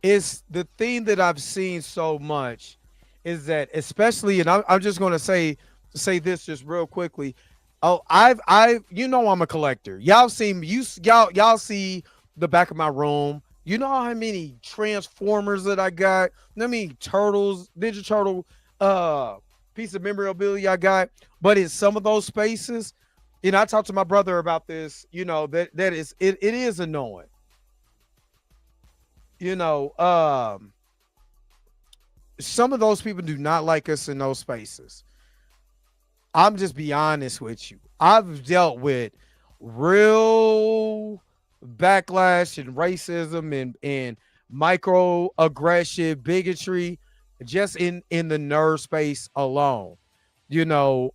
it's the thing that I've seen so much is that, especially, and I'm just going to say this just real quickly. Oh, I'm a collector. Y'all see me. Y'all see the back of my room. You know how many Transformers that I got? I mean, Turtles, Ninja Turtle, piece of memorabilia I got. But in some of those spaces, You know, I talked to my brother about this. You know, that is it is annoying. You know, some of those people do not like us in those spaces. I'm just be honest with you. I've dealt with real backlash and racism and microaggression, bigotry, just in the nerd space alone. You know,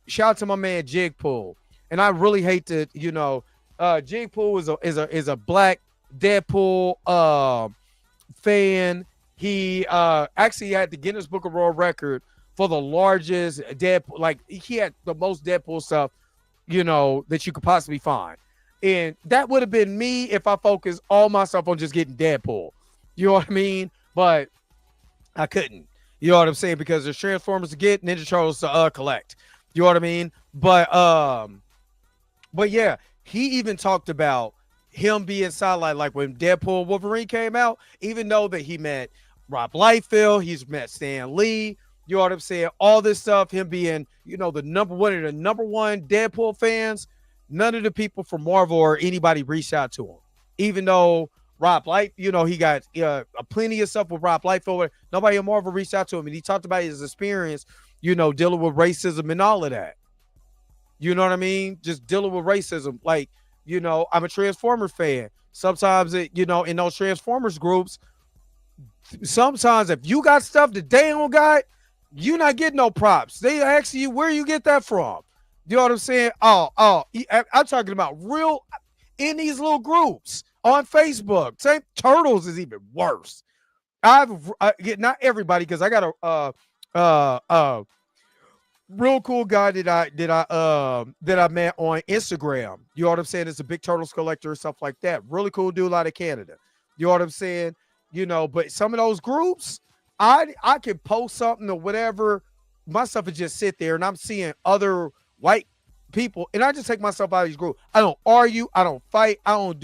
shout out to my man Jigpool. And I really hate to, you know, Jigpool is a black Deadpool fan. He actually had the Guinness Book of World Record for the largest Deadpool. Like, he had the most Deadpool stuff, you know, that you could possibly find. And that would have been me if I focused all myself on just getting Deadpool. You know what I mean? But I couldn't. You know what I'm saying? Because there's Transformers to get, Ninja Turtles to collect. You know what I mean? But yeah, he even talked about him being sidelined, like when Deadpool Wolverine came out, even though that he met Rob Liefeld, he's met Stan Lee, you know what I'm saying? All this stuff, him being, you know, the number one Deadpool fans, none of the people from Marvel or anybody reached out to him. Even though Rob Liefeld, you know, he got plenty of stuff with Rob Liefeld. Nobody at Marvel reached out to him, and he talked about his experience, you know, dealing with racism and all of that. You know what I mean? Just dealing with racism. Like, you know, I'm a Transformers fan. Sometimes, you know, in those Transformers groups, sometimes if you got stuff that they don't got, you're not getting no props. They ask you where you get that from. You know what I'm saying? I'm talking about real in these little groups on Facebook. Same Turtles is even worse. Not everybody, because I got a real cool guy that I met on Instagram. You know what I'm saying? It's a big Turtles collector and stuff like that. Really cool dude out of Canada. You know what I'm saying? You know, but some of those groups, I can post something or whatever. My stuff would just sit there, and I'm seeing other white people, and I just take myself out of these groups. I don't argue. I don't fight. I don't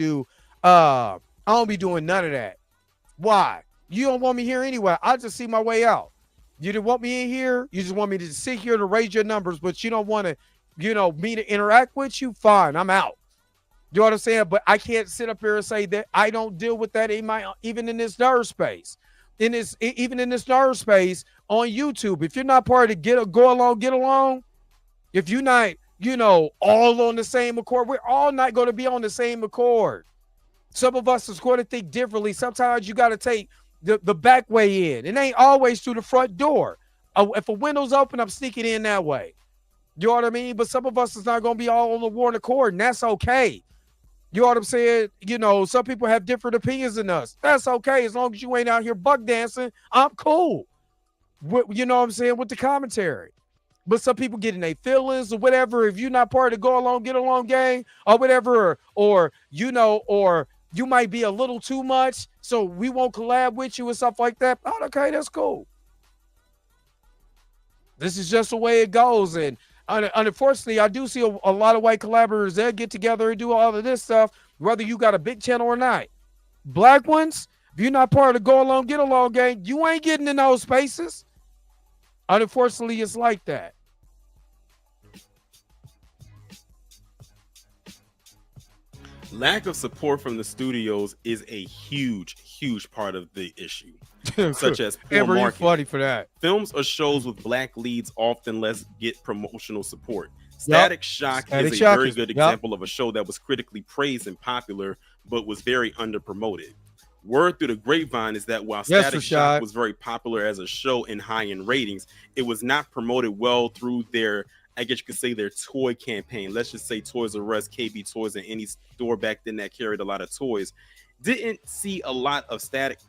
be doing none of that. Why? You don't want me here anyway. I just see my way out. You didn't want me in here. You just want me to sit here to raise your numbers, but you don't want to, you know, me to interact with you. Fine, I'm out. You know what I'm saying? But I can't sit up here and say that I don't deal with that even in this nerd space. Even in this nerd space on YouTube. If you're not part of get along. If you're not, you know, all on the same accord, we're all not going to be on the same accord. Some of us is going to think differently. Sometimes you got to take the back way in. It ain't always through the front door. If a window's open, I'm sneaking in that way. You know what I mean? But some of us is not going to be all on the war and accord, and that's okay. You know what I'm saying? You know, some people have different opinions than us. That's okay. As long as you ain't out here buck dancing, I'm cool. You know what I'm saying? With the commentary. But some people get in their feelings or whatever. If you're not part of the go along, get along gang or whatever, or you know, or you might be a little too much, so we won't collab with you and stuff like that. Oh, okay, that's cool. This is just the way it goes. And unfortunately, I do see a lot of white collaborators that get together and do all of this stuff, whether you got a big channel or not. Black ones, if you're not part of the go along, get along gang, you ain't getting in those spaces. Unfortunately, it's like that. Lack of support from the studios is a huge part of the issue, such as poor marketing. Funny for that. Films or shows with black leads often less get promotional support. Static Shock is a very good example of a show that was critically praised and popular, but was very underpromoted. Word through the grapevine is that while Static Shock was very popular as a show and high in ratings, it was not promoted well through their, I guess you could say, their toy campaign. Let's just say Toys R Us, KB Toys, and any store back then that carried a lot of toys. Didn't see a lot of Static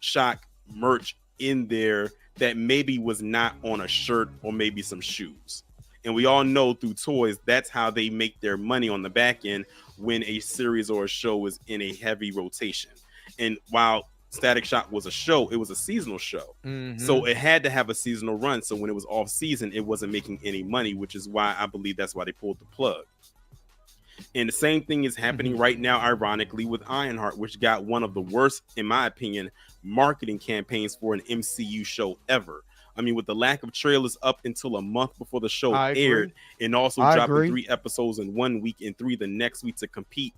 Shock merch in there that maybe was not on a shirt or maybe some shoes. And we all know through toys, that's how they make their money on the back end when a series or a show is in a heavy rotation. And while Static Shock was a show, it was a seasonal show. Mm-hmm. So it had to have a seasonal run. So when it was off season, it wasn't making any money, which is why I believe that's why they pulled the plug. And the same thing is happening right now, ironically, with Ironheart, which got one of the worst, in my opinion, marketing campaigns for an MCU show ever. I mean, with the lack of trailers up until a month before the show I aired, agree. and also I dropping agree. 3 episodes in 1 week and 3 the next week to complete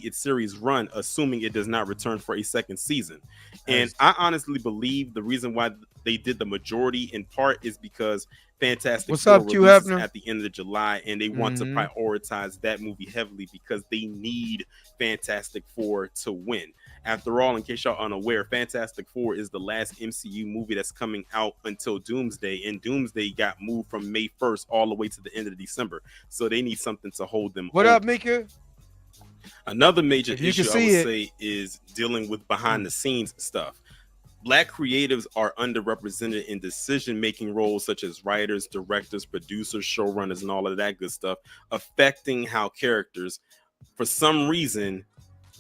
its series run, assuming it does not return for a second season. And I honestly believe the reason why they did the majority in part is because Fantastic What's Four up, Q releases Hefner? at the end of July, and they want to prioritize that movie heavily because they need Fantastic Four to win. After all, in case y'all unaware, Fantastic Four is the last MCU movie that's coming out until Doomsday, and Doomsday got moved from May 1st all the way to the end of December. So they need something to hold them What over. up, Mika? Another major If you issue can I see would it. say is dealing with behind the scenes stuff. Black creatives are underrepresented in decision-making roles such as writers, directors, producers, showrunners, and all of that good stuff, affecting how characters, for some reason,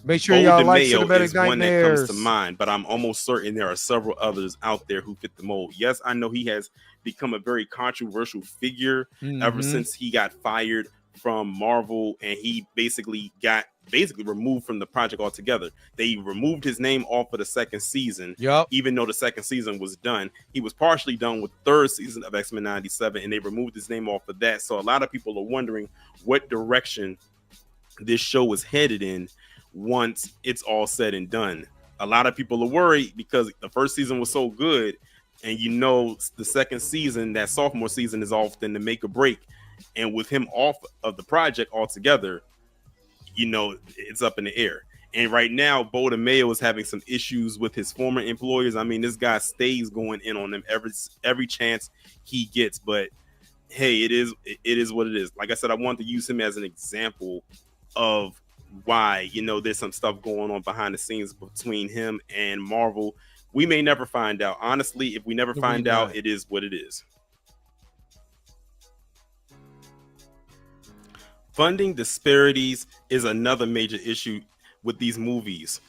Make sure Bo y'all like DeMayo Cinematic is one that comes to Nightmares. mind, but I'm almost certain there are several others out there who fit the mold. Yes, I know he has become a very controversial figure ever since he got fired from Marvel, and he basically got removed from the project altogether. They removed his name off of the second season, even though the second season was done. He was partially done with the third season of X-Men 97, and they removed his name off of that. So a lot of people are wondering what direction this show is headed in once it's all said and done. A lot of people are worried because the first season was so good, and you know the second season, that sophomore season, is often the make or break. And with him off of the project altogether, you know, it's up in the air. And right now, Bo DeMayo is having some issues with his former employers. I mean, this guy stays going in on them every chance he gets. But hey, it is what it is. Like I said, I want to use him as an example of why, you know, there's some stuff going on behind the scenes between him and Marvel. We may never find out. Honestly, if we never find out, it is what it is. Funding disparities is another major issue with these movies.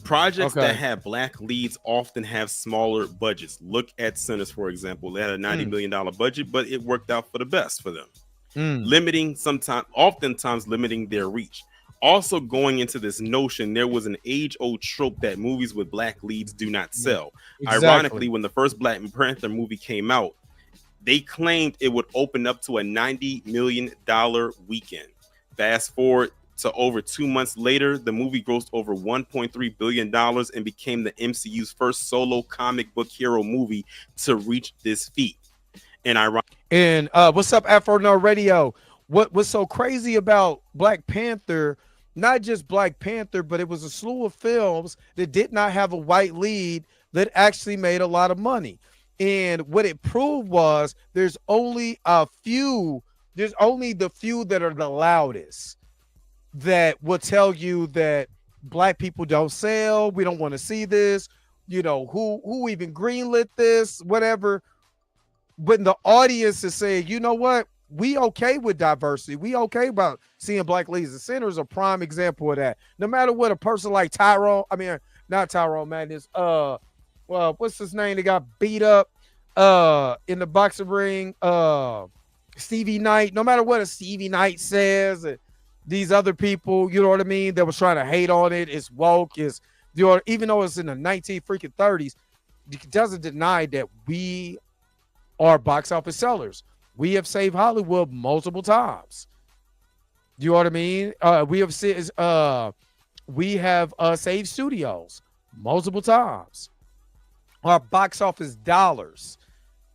Projects that have black leads often have smaller budgets. Look at Sinners, for example. They had a $90 million budget, but it worked out for the best for them. Oftentimes limiting their reach. Also, going into this notion, there was an age-old trope that movies with black leads do not sell. Ironically, when the first Black Panther movie came out, they claimed it would open up to a $90 million weekend. Fast forward to over 2 months later, the movie grossed over $1.3 billion and became the MCU's first solo comic book hero movie to reach this feat. And what's up, Afro No Radio? What's so crazy about Black Panther? Not just Black Panther, but it was a slew of films that did not have a white lead that actually made a lot of money. And what it proved was there's only the few that are the loudest that will tell you that black people don't sell. We don't want to see this. You know, who even greenlit this, whatever. But the audience is saying, you know what? We okay with diversity. We okay about seeing black leads. The Center is a prime example of that. No matter what a person like not Tyrone Madness, well, what's his name that got beat up in the boxing ring? Stevie Knight. No matter what a Stevie Knight says, these other people, you know what I mean, that was trying to hate on it, it's woke, even though it's in the 1930s, it doesn't deny that we are box office sellers. We have saved Hollywood multiple times. You know what I mean? We have saved studios multiple times. Our box office dollars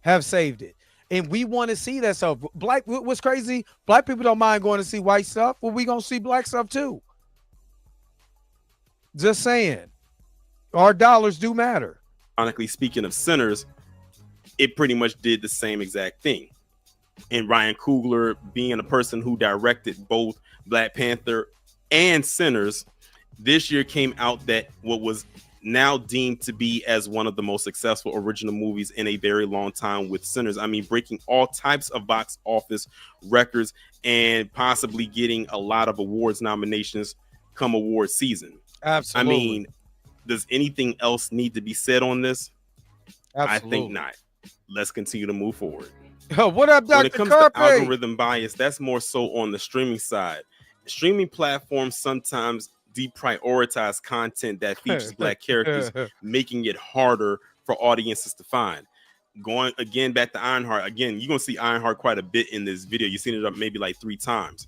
have saved it. And we want to see that stuff. What's crazy? Black people don't mind going to see white stuff. Well, we going to see black stuff too. Just saying. Our dollars do matter. Ironically, speaking of Sinners, it pretty much did the same exact thing. And Ryan Coogler, being a person who directed both Black Panther and Sinners, this year came out that what was now deemed to be as one of the most successful original movies in a very long time with Sinners. I mean, breaking all types of box office records and possibly getting a lot of awards nominations come award season. Absolutely. I mean, does anything else need to be said on this? Absolutely. I think not. Let's continue to move forward. What up, Dr. When it comes Carpe? to algorithm bias, that's more so on the streaming side. Streaming platforms sometimes deprioritize content that features black characters, making it harder for audiences to find. going again back to Ironheart. Again, you're gonna see Ironheart quite a bit in this video. You've seen it up maybe like 3 times.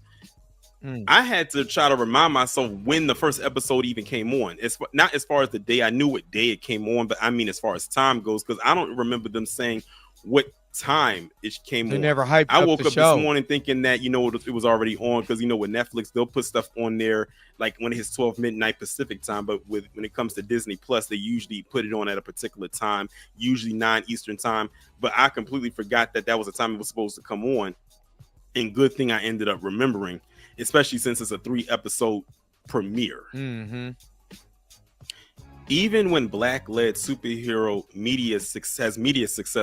I had to try to remind myself when the first episode even came on. It's not as far as the day. I knew what day it came on, but I mean as far as time goes, because I don't remember them saying what time it came on. They never hyped I up woke the up show. this morning thinking that, you know, it was already on, because, you know, with Netflix, they'll put stuff on there like when it's 12 midnight Pacific time, but when it comes to Disney Plus, they usually put it on at a particular time, usually 9 Eastern time. But I completely forgot that was the time it was supposed to come on. And good thing I ended up remembering, especially since it's a 3-episode premiere. Even when Black-led superhero media success,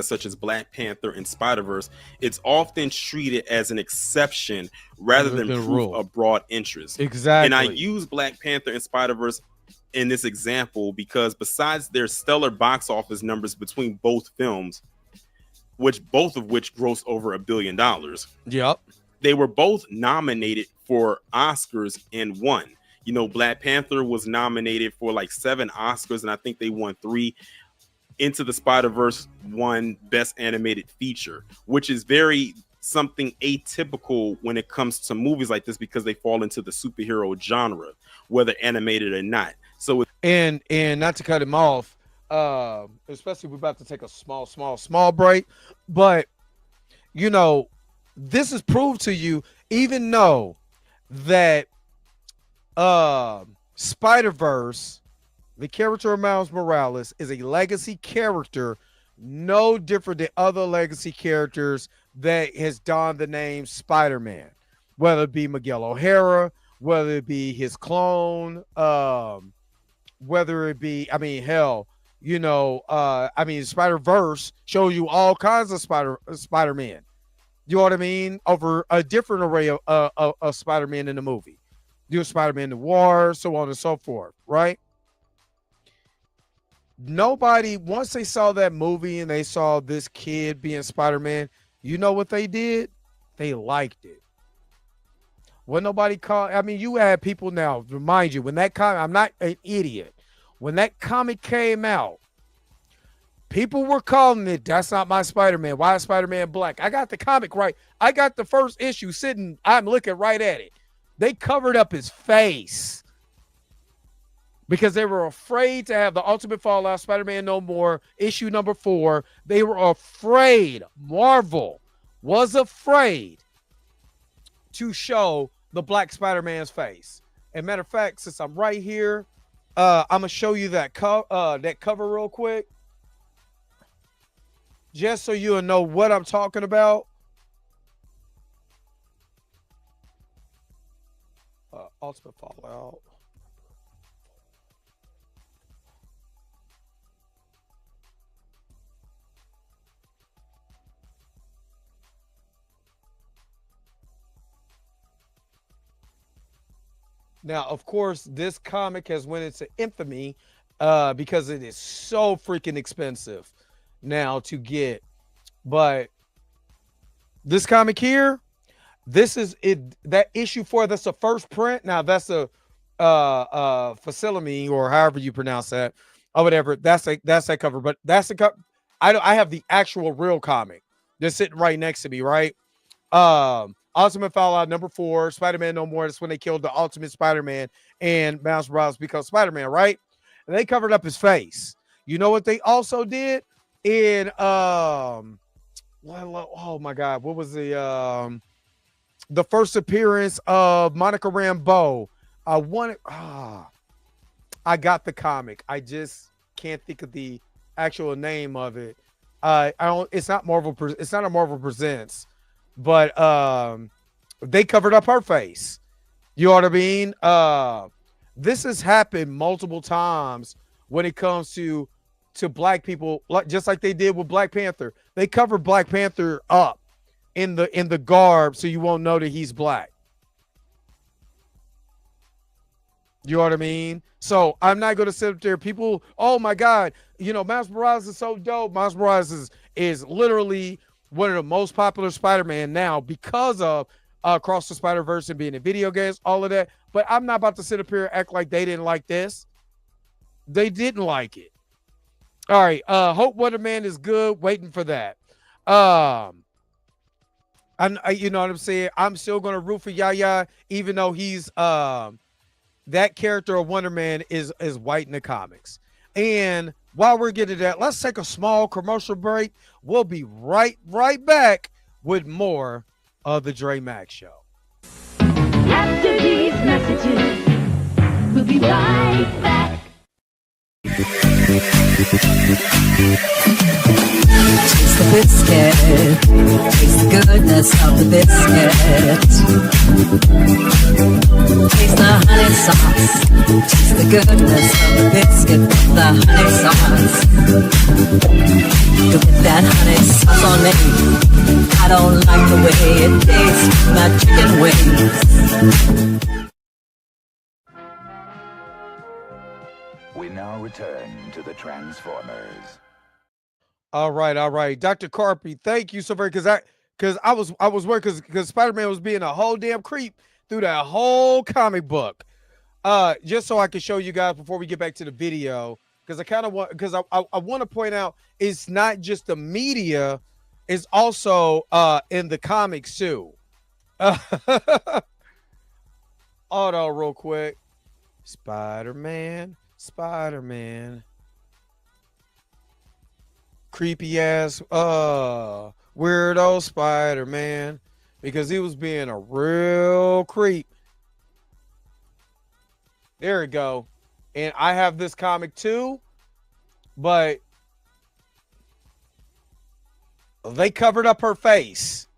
such as Black Panther and Spider-Verse, it's often treated as an exception rather than proof of broad interest. Exactly. And I use Black Panther and Spider-Verse in this example because besides their stellar box office numbers between both films, both of which grossed over $1 billion. Yep. They were both nominated for Oscars and won. You know, Black Panther was nominated for like 7 Oscars, and I think they won 3. Into the Spider-Verse won Best Animated Feature, which is very something atypical when it comes to movies like this because they fall into the superhero genre, whether animated or not. So, and not to cut him off, especially we're about to take a small break, but you know, this is proved to you, even though that Spider-Verse, the character of Miles Morales, is a legacy character, no different than other legacy characters that has donned the name Spider-Man, whether it be Miguel O'Hara, whether it be his clone, whether it be, I mean, hell, you know, I mean, Spider-Verse shows you all kinds of Spider-Man. You know what I mean? Over a different array of Spider-Man in the movie. You know, Spider-Man Noir, so on and so forth, right? Nobody, once they saw that movie and they saw this kid being Spider-Man, you know what they did? They liked it. When nobody called, I mean, you had people now, remind you, when that comic, I'm not an idiot. When that comic came out, people were calling it, that's not my Spider-Man. Why is Spider-Man black? I got the comic right. I got the first issue sitting, I'm looking right at it. They covered up his face because they were afraid to have the Ultimate Fallout, Spider-Man No More, issue number 4. They were afraid, Marvel was afraid to show the black Spider-Man's face. And matter of fact, since I'm right here, I'm going to show you that cover real quick. Just so you'll know what I'm talking about. Ultimate Fallout. Now, of course, this comic has went into infamy because it is so freaking expensive now to get. But this comic here, this is it. That issue 4, that's the first print. Now that's a facility, or however you pronounce that, or whatever. That's that cover. But that's the cover. I have the actual real comic just sitting right next to me, right? Ultimate Fallout number 4, Spider-Man No More. That's when they killed the Ultimate Spider-Man and Miles Morales becomes Spider-Man, right? And they covered up his face. You know what they also did in oh my God, what was the first appearance of Monica Rambeau? I got the comic. I just can't think of the actual name of it. I don't. It's not Marvel. It's not a Marvel Presents, but they covered up her face. You know what I mean? This has happened multiple times when it comes to black people, just like they did with Black Panther. They covered Black Panther up in the garb so you won't know that he's black. You know what I mean? So I'm not going to sit up there. People, oh my God, you know, Miles Morales is so dope. Miles Morales is literally one of the most popular Spider-Man now because of Across the Spider-Verse and being in video games, all of that. But I'm not about to sit up here and act like they didn't like this. They didn't like it. All right. Hope Wonder Man is good. Waiting for that. You know what I'm saying? I'm still gonna root for Yaya, even though he's that character of Wonder Man is white in the comics. And while we're getting to that, let's take a small commercial break. We'll be right back with more of the Dre Max Show. After these messages, we'll be right back. Taste the biscuit. Taste the goodness of the biscuit. Taste the honey sauce. Taste the goodness of the biscuit with the honey sauce. You get that honey sauce on me. I don't like the way it tastes. My chicken wings. We now return to the Transformers. All right. Dr. Carpy, thank you so very because I was worried because Spider-Man was being a whole damn creep through that whole comic book. Just so I can show you guys before we get back to the video, because I want to point out it's not just the media, it's also in the comics too. Hold on real quick. Spider-Man. Creepy ass weirdo Spider-Man, because he was being a real creep. There we go. And I have this comic too, but they covered up her face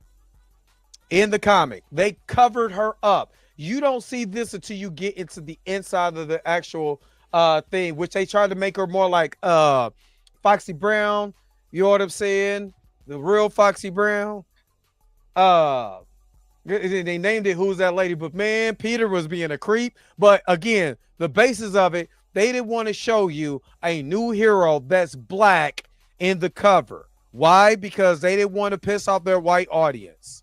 in the comic. They covered her up. You don't see this until you get into the inside of the actual thing, which they tried to make her more like Foxy Brown. You know what I'm saying? The real Foxy Brown. They named it Who's That Lady? But man, Peter was being a creep. But again, the basis of it, they didn't want to show you a new hero that's black in the cover. Why? Because they didn't want to piss off their white audience.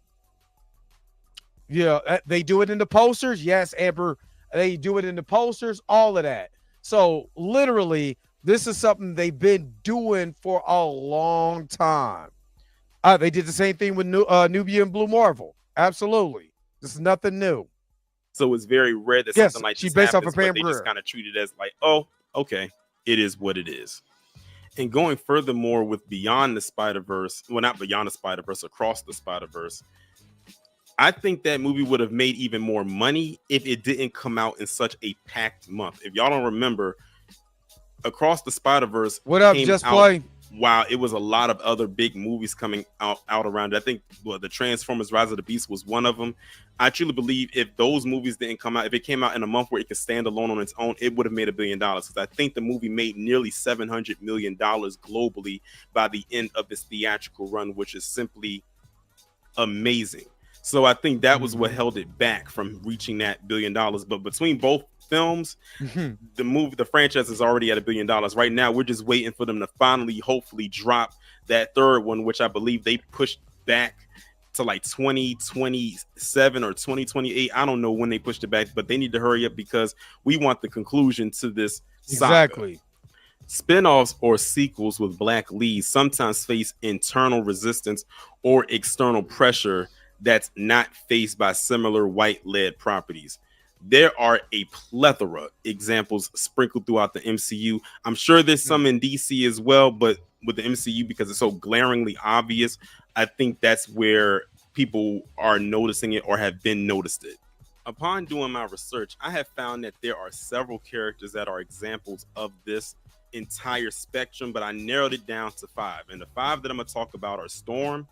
Yeah, they do it in the posters. Yes, Amber, they do it in the posters, all of that. So literally, this is something they've been doing for a long time. They did the same thing with Nubia and Blue Marvel. Absolutely. This is nothing new. So it's very rare that something like this based happens, off of but Pam they Grier. just kind of treat it as like, oh, okay, it is what it is. And going furthermore with Beyond the Spider-Verse, well, not Beyond the Spider-Verse, Across the Spider-Verse, I think that movie would have made even more money if it didn't come out in such a packed month. If y'all don't remember, Across the Spider-Verse, what up, Just Play? Wow, it was a lot of other big movies coming out around it. I think the Transformers Rise of the Beast was one of them. I truly believe if those movies didn't come out, if it came out in a month where it could stand alone on its own, it would have made $1 billion. Because I think the movie made nearly $700 million globally by the end of its theatrical run, which is simply amazing. So I think that was what held it back from reaching that $1 billion. But between both films, the franchise is already at $1 billion. Right now, we're just waiting for them to finally, hopefully, drop that third one, which I believe they pushed back to like 2027 or 2028. I don't know when they pushed it back, but they need to hurry up because we want the conclusion to this saga. Exactly. Spin-offs or sequels with black leads sometimes face internal resistance or external pressure that's not faced by similar white-led properties. There are a plethora examples sprinkled throughout the MCU. I'm sure there's some in DC as well, but with the MCU, because it's so glaringly obvious, I think that's where people are noticing it or have been noticed it. Upon doing my research, I have found that there are several characters that are examples of this entire spectrum, but I narrowed it down to 5. And the 5 that I'm going to talk about are Storm,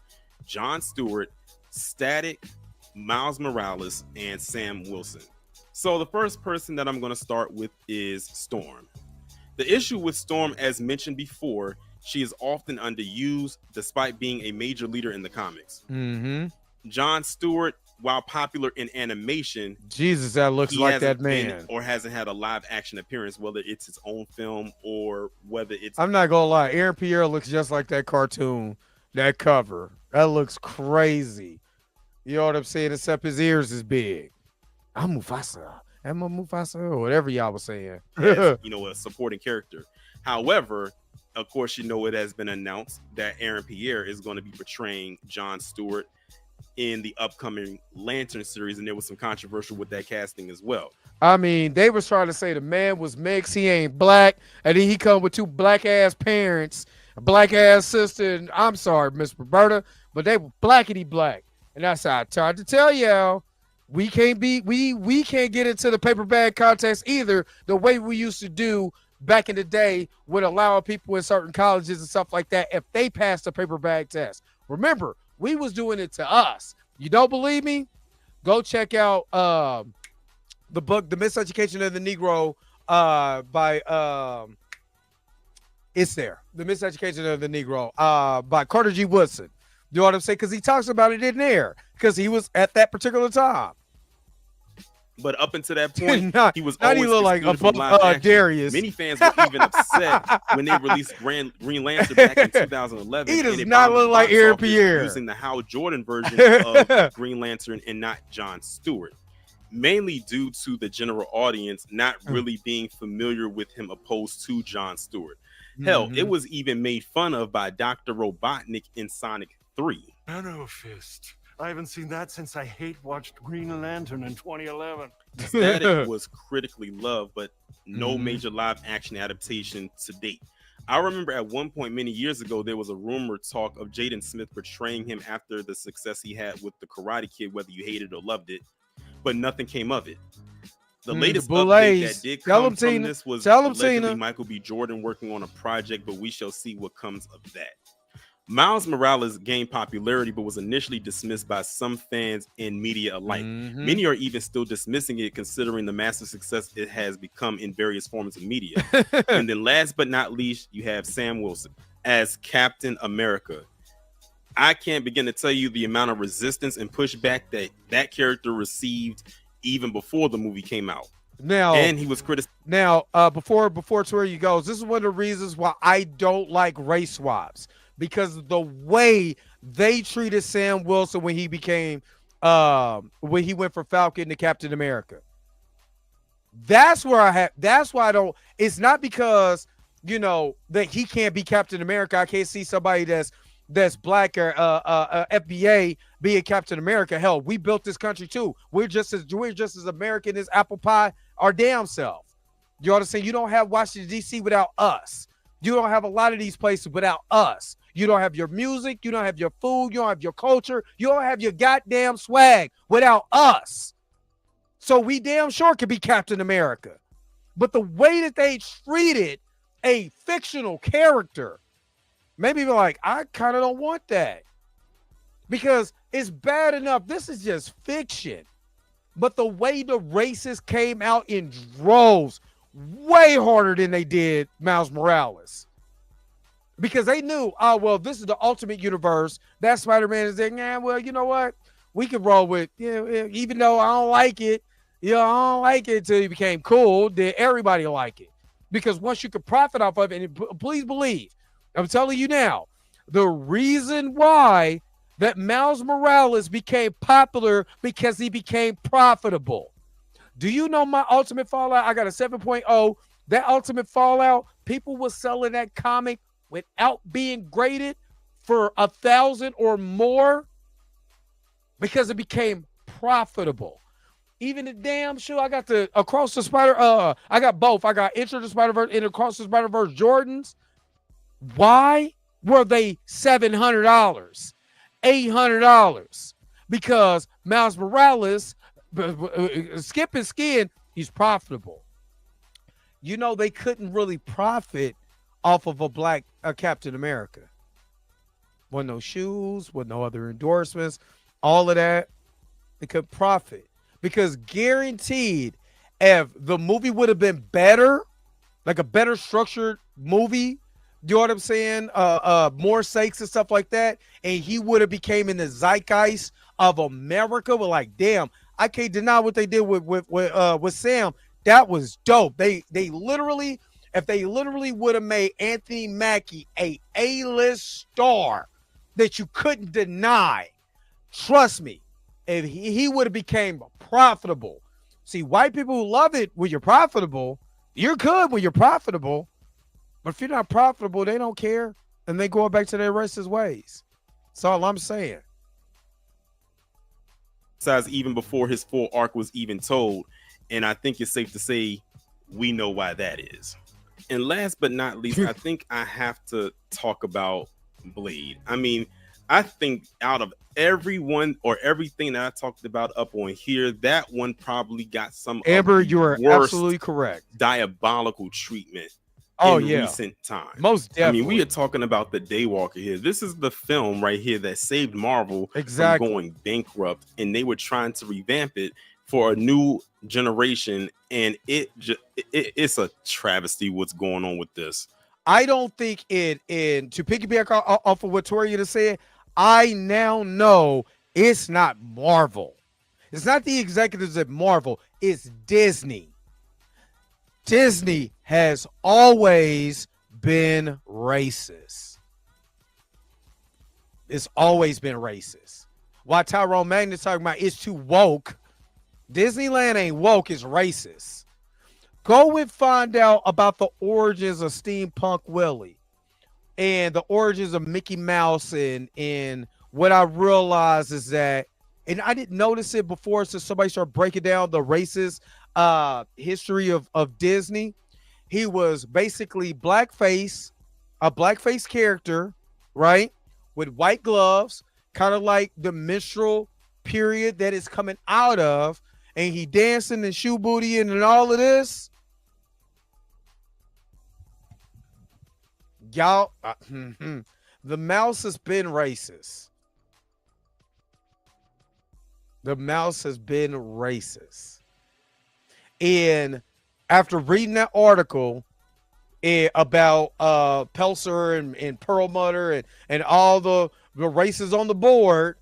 John Stewart, Static, Miles Morales, and Sam Wilson. So the first person that I'm going to start with is Storm. The issue with Storm, as mentioned before, she is often underused despite being a major leader in the comics. John Stewart, while popular in animation, Jesus, that looks like that man. Or hasn't had a live action appearance, whether it's his own film or whether it's... I'm not going to lie. Aaron Pierre looks just like that cartoon, that cover. That looks crazy. You know what I'm saying? Except his ears is big. I'm Mufasa. Or whatever y'all was saying. As, a supporting character. However, of course, you know, it has been announced that Aaron Pierre is going to be portraying Jon Stewart in the upcoming Lantern series, and there was some controversial with that casting as well. I mean, they was trying to say the man was mixed, he ain't black, and then he come with 2 black ass parents, a black ass sister, and I'm sorry, Miss Roberta, but they were blackity black. And that's how I tried to tell y'all, we can't get into the paper bag contest either the way we used to do back in the day with allowing people in certain colleges and stuff like that if they passed the paper bag test. Remember, we was doing it to us. You don't believe me? Go check out the book, The Miseducation of the Negro, by it's there. The Miseducation of the Negro, by Carter G. Woodson. You know what I'm saying? Because he talks about it in there because he was at that particular time. But up until that point, he was not always even like above Darius. Many fans were even upset when they released Green Lantern back in 2011. He does not look like Aaron Pierre. Using the Hal Jordan version of Green Lantern and not Jon Stewart, mainly due to the general audience not really being familiar with him opposed to Jon Stewart. Hell, it was even made fun of by Dr. Robotnik in Sonic 3. Nano Fist. I haven't seen that since I watched Green Lantern in 2011. Static was critically loved, but no major live action adaptation to date. I remember at one point many years ago, there was a rumor talk of Jaden Smith portraying him after the success he had with The Karate Kid, whether you hated or loved it, but nothing came of it. The latest update that did come from this was allegedly Michael B. Jordan working on a project, but we shall see what comes of that. Miles Morales gained popularity, but was initially dismissed by some fans and media alike. Many are even still dismissing it, considering the massive success it has become in various forms of media. And then last but not least, you have Sam Wilson as Captain America. I can't begin to tell you the amount of resistance and pushback that character received even before the movie came out. Now, and he was criticized. Now, before Tori goes, this is one of the reasons why I don't like race swaps. Because of the way they treated Sam Wilson when he became when he went from Falcon to Captain America. That's why I don't. It's not because, you know, that he can't be Captain America. I can't see somebody that's black or FBA being Captain America. Hell, we built this country too. We're just as American as apple pie our damn self. You know what I'm saying? You don't have Washington D.C. without us. You don't have a lot of these places without us. You don't have your music. You don't have your food. You don't have your culture. You don't have your goddamn swag without us. So we damn sure could be Captain America. But the way that they treated a fictional character, maybe like, I kind of don't want that. Because it's bad enough. This is just fiction. But the way the racists came out in droves, way harder than they did Miles Morales. Because they knew, oh, well, this is the ultimate universe. That Spider-Man is there. Yeah, well, you know what? We can roll with, even though I don't like it, I don't like it until it became cool, then everybody will like it. Because once you can profit off of it, and please believe, I'm telling you now, the reason why that Miles Morales became popular because he became profitable. Do you know my Ultimate Fallout? I got a 7.0. That Ultimate Fallout, people were selling that comic without being graded for 1,000 or more because it became profitable. Even the damn show, I got the Across the Spider, I got both. I got Into the Spider-Verse and Across the Spider-Verse Jordans. Why were they $700, $800? Because Miles Morales, Skip and Skin, he's profitable. You know, they couldn't really profit off of a black Captain America. With no shoes, with no other endorsements, all of that. They could profit. Because guaranteed, if the movie would have been better, like a better structured movie, you know what I'm saying? More sakes and stuff like that, and he would have became in the zeitgeist of America. We're like, damn, I can't deny what they did with Sam. That was dope. They literally, if they literally would have made Anthony Mackie a A-list star that you couldn't deny, trust me, if he would have became profitable. See, white people who love it when you're profitable, you're good when you're profitable. But if you're not profitable, they don't care, and they go back to their racist ways. That's all I'm saying. Besides, even before his full arc was even told, and I think it's safe to say we know why that is. And last but not least, I think I have to talk about Blade. I mean, I think out of everyone or everything that I talked about up on here, that one probably got some Amber, of the you are worst absolutely correct. Diabolical treatment Oh, in yeah. recent time. Most definitely. I mean, we are talking about the Daywalker here. This is the film right here that saved Marvel Exactly. from going bankrupt, and they were trying to revamp it for a new generation, and it's a travesty what's going on with this. I don't think to piggyback off of what Tori just said, I now know it's not Marvel. It's not the executives at Marvel. It's Disney. Disney has always been racist. It's always been racist. While Tyrone Magnus talking about it's too woke, Disneyland ain't woke, it's racist. Go and find out about the origins of Steampunk Willie and the origins of Mickey Mouse. And what I realized is that, and I didn't notice it before, so somebody started breaking down the racist history of Disney. He was basically a blackface character, right? With white gloves, kind of like the minstrel period that is coming out of, and he dancing and shoe bootying and all of this. Y'all, the mouse has been racist. The mouse has been racist. And after reading that article about Pelser and Perlmutter and all the races on the board,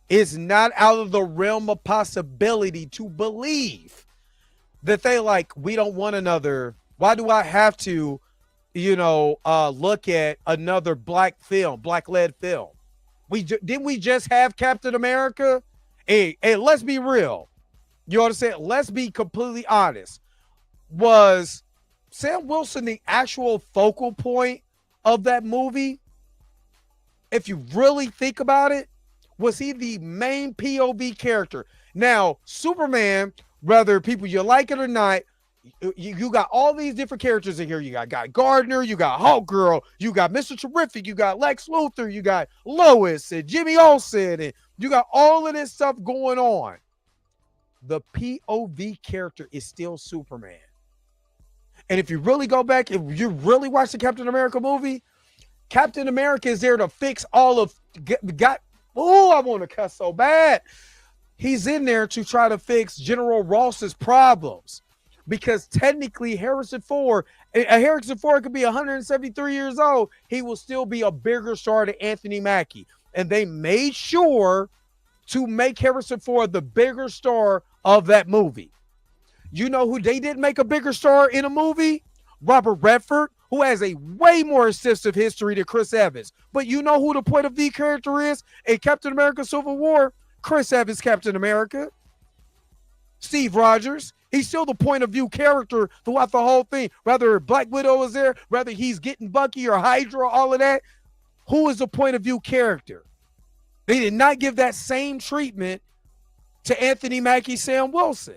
it's not out of the realm of possibility to believe that they we don't want another. Why do I have to, look at another black-led film? Didn't we just have Captain America? Hey, let's be real. You understand? Let's be completely honest. Was Sam Wilson the actual focal point of that movie? If you really think about it, was he the main POV character? Now, Superman, whether people you like it or not, you got all these different characters in here. You got Guy Gardner, you got Hulk Girl, you got Mr. Terrific, you got Lex Luthor, you got Lois and Jimmy Olsen, and you got all of this stuff going on. The POV character is still Superman. And if you really go back, if you really watch the Captain America movie, Captain America is there to fix all of I want to cuss so bad. He's in there to try to fix General Ross's problems, because technically Harrison Ford could be 173 years old. He will still be a bigger star than Anthony Mackie. And they made sure to make Harrison Ford the bigger star of that movie. You know who they didn't make a bigger star in a movie? Robert Redford, who has a way more extensive history than Chris Evans. But you know who the point of view character is in Captain America Civil War? Chris Evans, Captain America. Steve Rogers. He's still the point of view character throughout the whole thing. Whether Black Widow is there, whether he's getting Bucky or Hydra, all of that. Who is the point of view character? They did not give that same treatment to Anthony Mackie, Sam Wilson.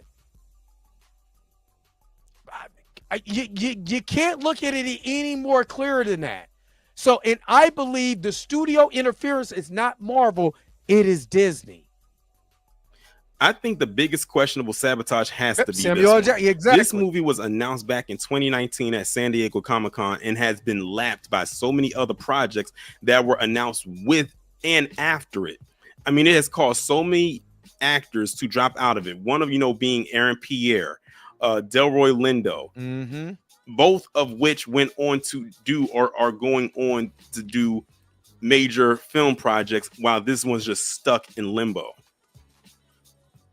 You can't look at it any more clearer than that. So, and I believe the studio interference is not Marvel, it is Disney. I think the biggest questionable sabotage has to be Samuel this one. Exactly. This movie was announced back in 2019 at San Diego Comic-Con and has been lapped by so many other projects that were announced with and after it. I mean, it has caused so many actors to drop out of it. One of being Aaron Pierre, Delroy Lindo, both of which went on to do or are going on to do major film projects, while this one's just stuck in limbo.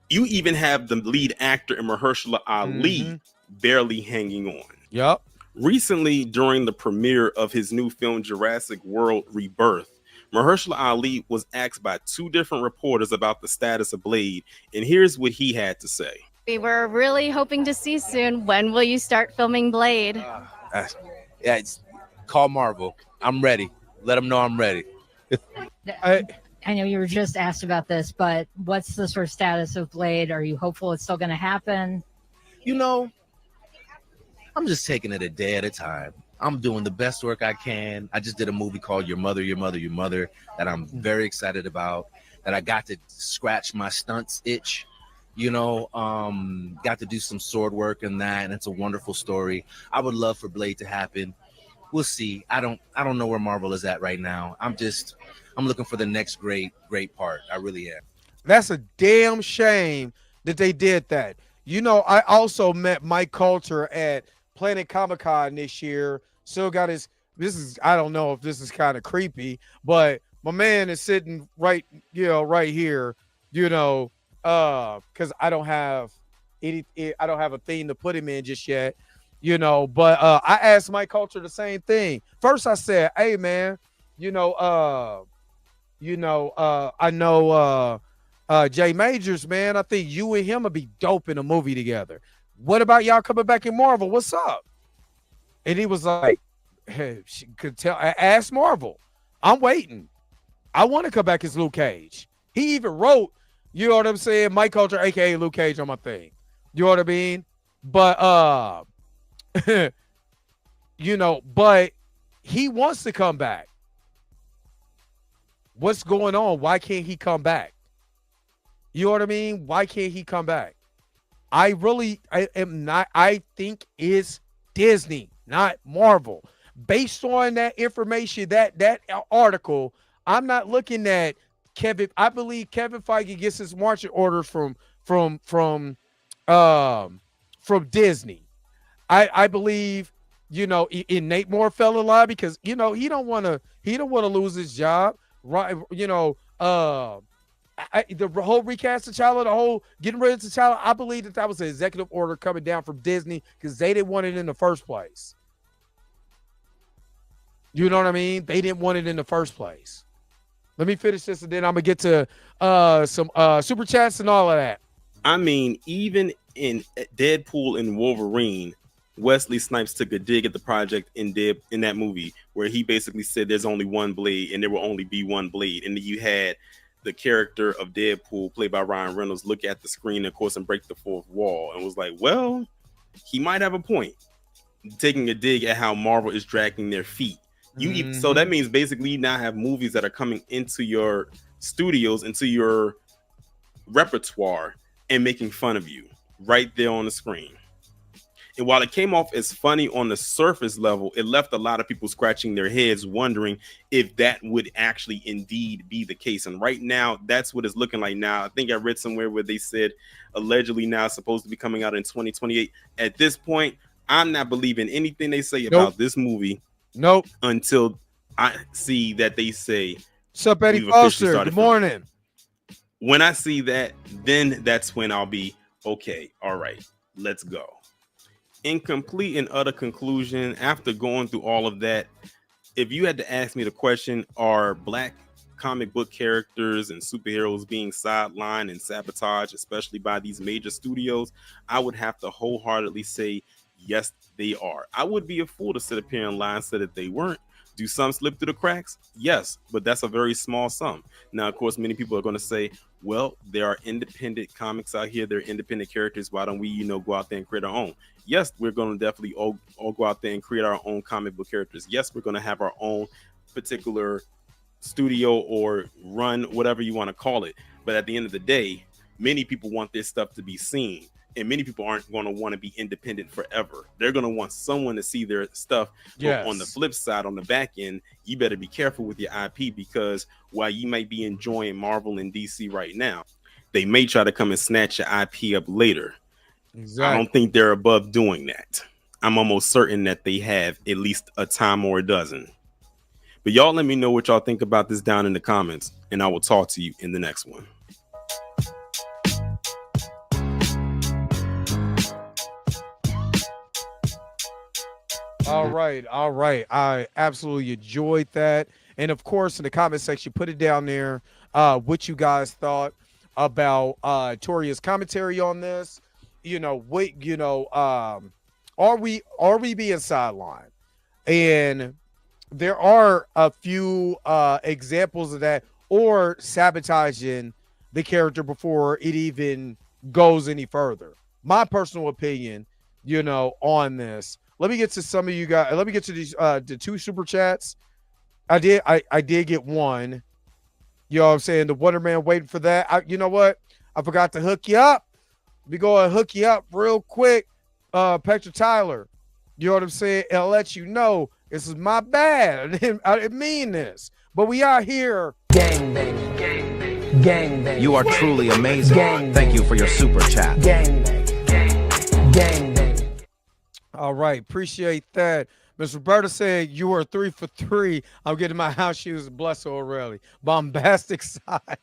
You even have the lead actor in Mahershala Ali barely hanging on. Yep. Recently, during the premiere of his new film Jurassic World Rebirth, Mahershala Ali was asked by two different reporters about the status of Blade, and here's what he had to say. We were really hoping to see soon. When will you start filming Blade? call Marvel. I'm ready. Let them know I'm ready. I know you were just asked about this, but what's the sort of status of Blade? Are you hopeful it's still going to happen? You know, I'm just taking it a day at a time. I'm doing the best work I can. I just did a movie called Your Mother, Your Mother, Your Mother that I'm very excited about, that I got to scratch my stunts itch, you know, got to do some sword work in that, and it's a wonderful story. I would love for Blade to happen. We'll see. I don't know where Marvel is at right now. I'm looking for the next great part. I really am. That's a damn shame that they did that. You know, I also met Mike Coulter at Planet Comic-Con this year. Still got I don't know if this is kind of creepy, but my man is sitting right here, because I don't have a thing to put him in just yet, but I asked Mike Coulter the same thing. First I said, hey man, I know Jay Majors, man. I think you and him would be dope in a movie together. What about y'all coming back in Marvel? What's up? And he was like, hey, she could tell. Ask Marvel. I'm waiting. I want to come back as Luke Cage. He even wrote, you know what I'm saying, Mike Coulter, aka Luke Cage, on my thing. You know what I mean? But but he wants to come back. What's going on? Why can't he come back? You know what I mean? Why can't he come back? I think it's Disney, not Marvel. Based on that information, that article, I'm not looking at Kevin. I believe Kevin Feige gets his marching orders from Disney. I believe, in Nate Moore fell in line because he don't want to lose his job, right? The whole recast of T'Challa, the whole getting rid of T'Challa, I believe that was an executive order coming down from Disney because they didn't want it in the first place. You know what I mean? They didn't want it in the first place. Let me finish this, and then I'm going to get to some super chats and all of that. I mean, even in Deadpool and Wolverine, Wesley Snipes took a dig at the project in that movie where he basically said there's only one Blade and there will only be one Blade. And then you had the character of Deadpool, played by Ryan Reynolds, look at the screen, of course, and break the fourth wall and was like, well, he might have a point, taking a dig at how Marvel is dragging their feet. So that means basically you now have movies that are coming into your studios, into your repertoire, and making fun of you right there on the screen. And while it came off as funny on the surface level, it left a lot of people scratching their heads wondering if that would actually indeed be the case. And right now, that's what it's looking like now. I think I read somewhere where they said allegedly now it's supposed to be coming out in 2028. At this point, I'm not believing anything they say about this movie. Nope. Until I see that they say, what's up, Eddie Foster? Good morning. When I see that, then that's when I'll be okay. All right, let's go. In complete and utter conclusion, after going through all of that, if you had to ask me the question, are Black comic book characters and superheroes being sidelined and sabotaged, especially by these major studios, I would have to wholeheartedly say, yes, they are. I would be a fool to sit up here and lie and say that they weren't. Do some slip through the cracks? Yes, but that's a very small sum. Now, of course, many people are going to say, well, there are independent comics out here. There are independent characters. Why don't we, go out there and create our own? Yes, we're going to definitely all go out there and create our own comic book characters. Yes, we're going to have our own particular studio or run, whatever you want to call it. But at the end of the day, many people want this stuff to be seen. And many people aren't going to want to be independent forever. They're going to want someone to see their stuff. Yes. But on the flip side, on the back end, you better be careful with your IP, because while you might be enjoying Marvel and DC right now, they may try to come and snatch your IP up later. Exactly. I don't think they're above doing that. I'm almost certain that they have at least a time or a dozen. But y'all let me know what y'all think about this down in the comments, and I will talk to you in the next one. All right. I absolutely enjoyed that. And of course, in the comment section, put it down there what you guys thought about Toria's commentary on this. Are we being sidelined? And there are a few examples of that, or sabotaging the character before it even goes any further. My personal opinion, on this. Let me get to some of you guys. Let me get to these the 2 super chats. I did get one. You know what I'm saying? The Wonder Man waiting for that. You know what? I forgot to hook you up. We go and hook you up real quick. Petra Tyler. You know what I'm saying? And I'll let you know this is my bad. I didn't mean this. But we are here. Gang bang. Gang bang. Gang bang. You are truly amazing. Thank you for your super chat. Gang bang. Gang bang. All right. Appreciate that. Miss Roberta said you are 3 for 3. I'm getting my house shoes. Bless her already. Bombastic side.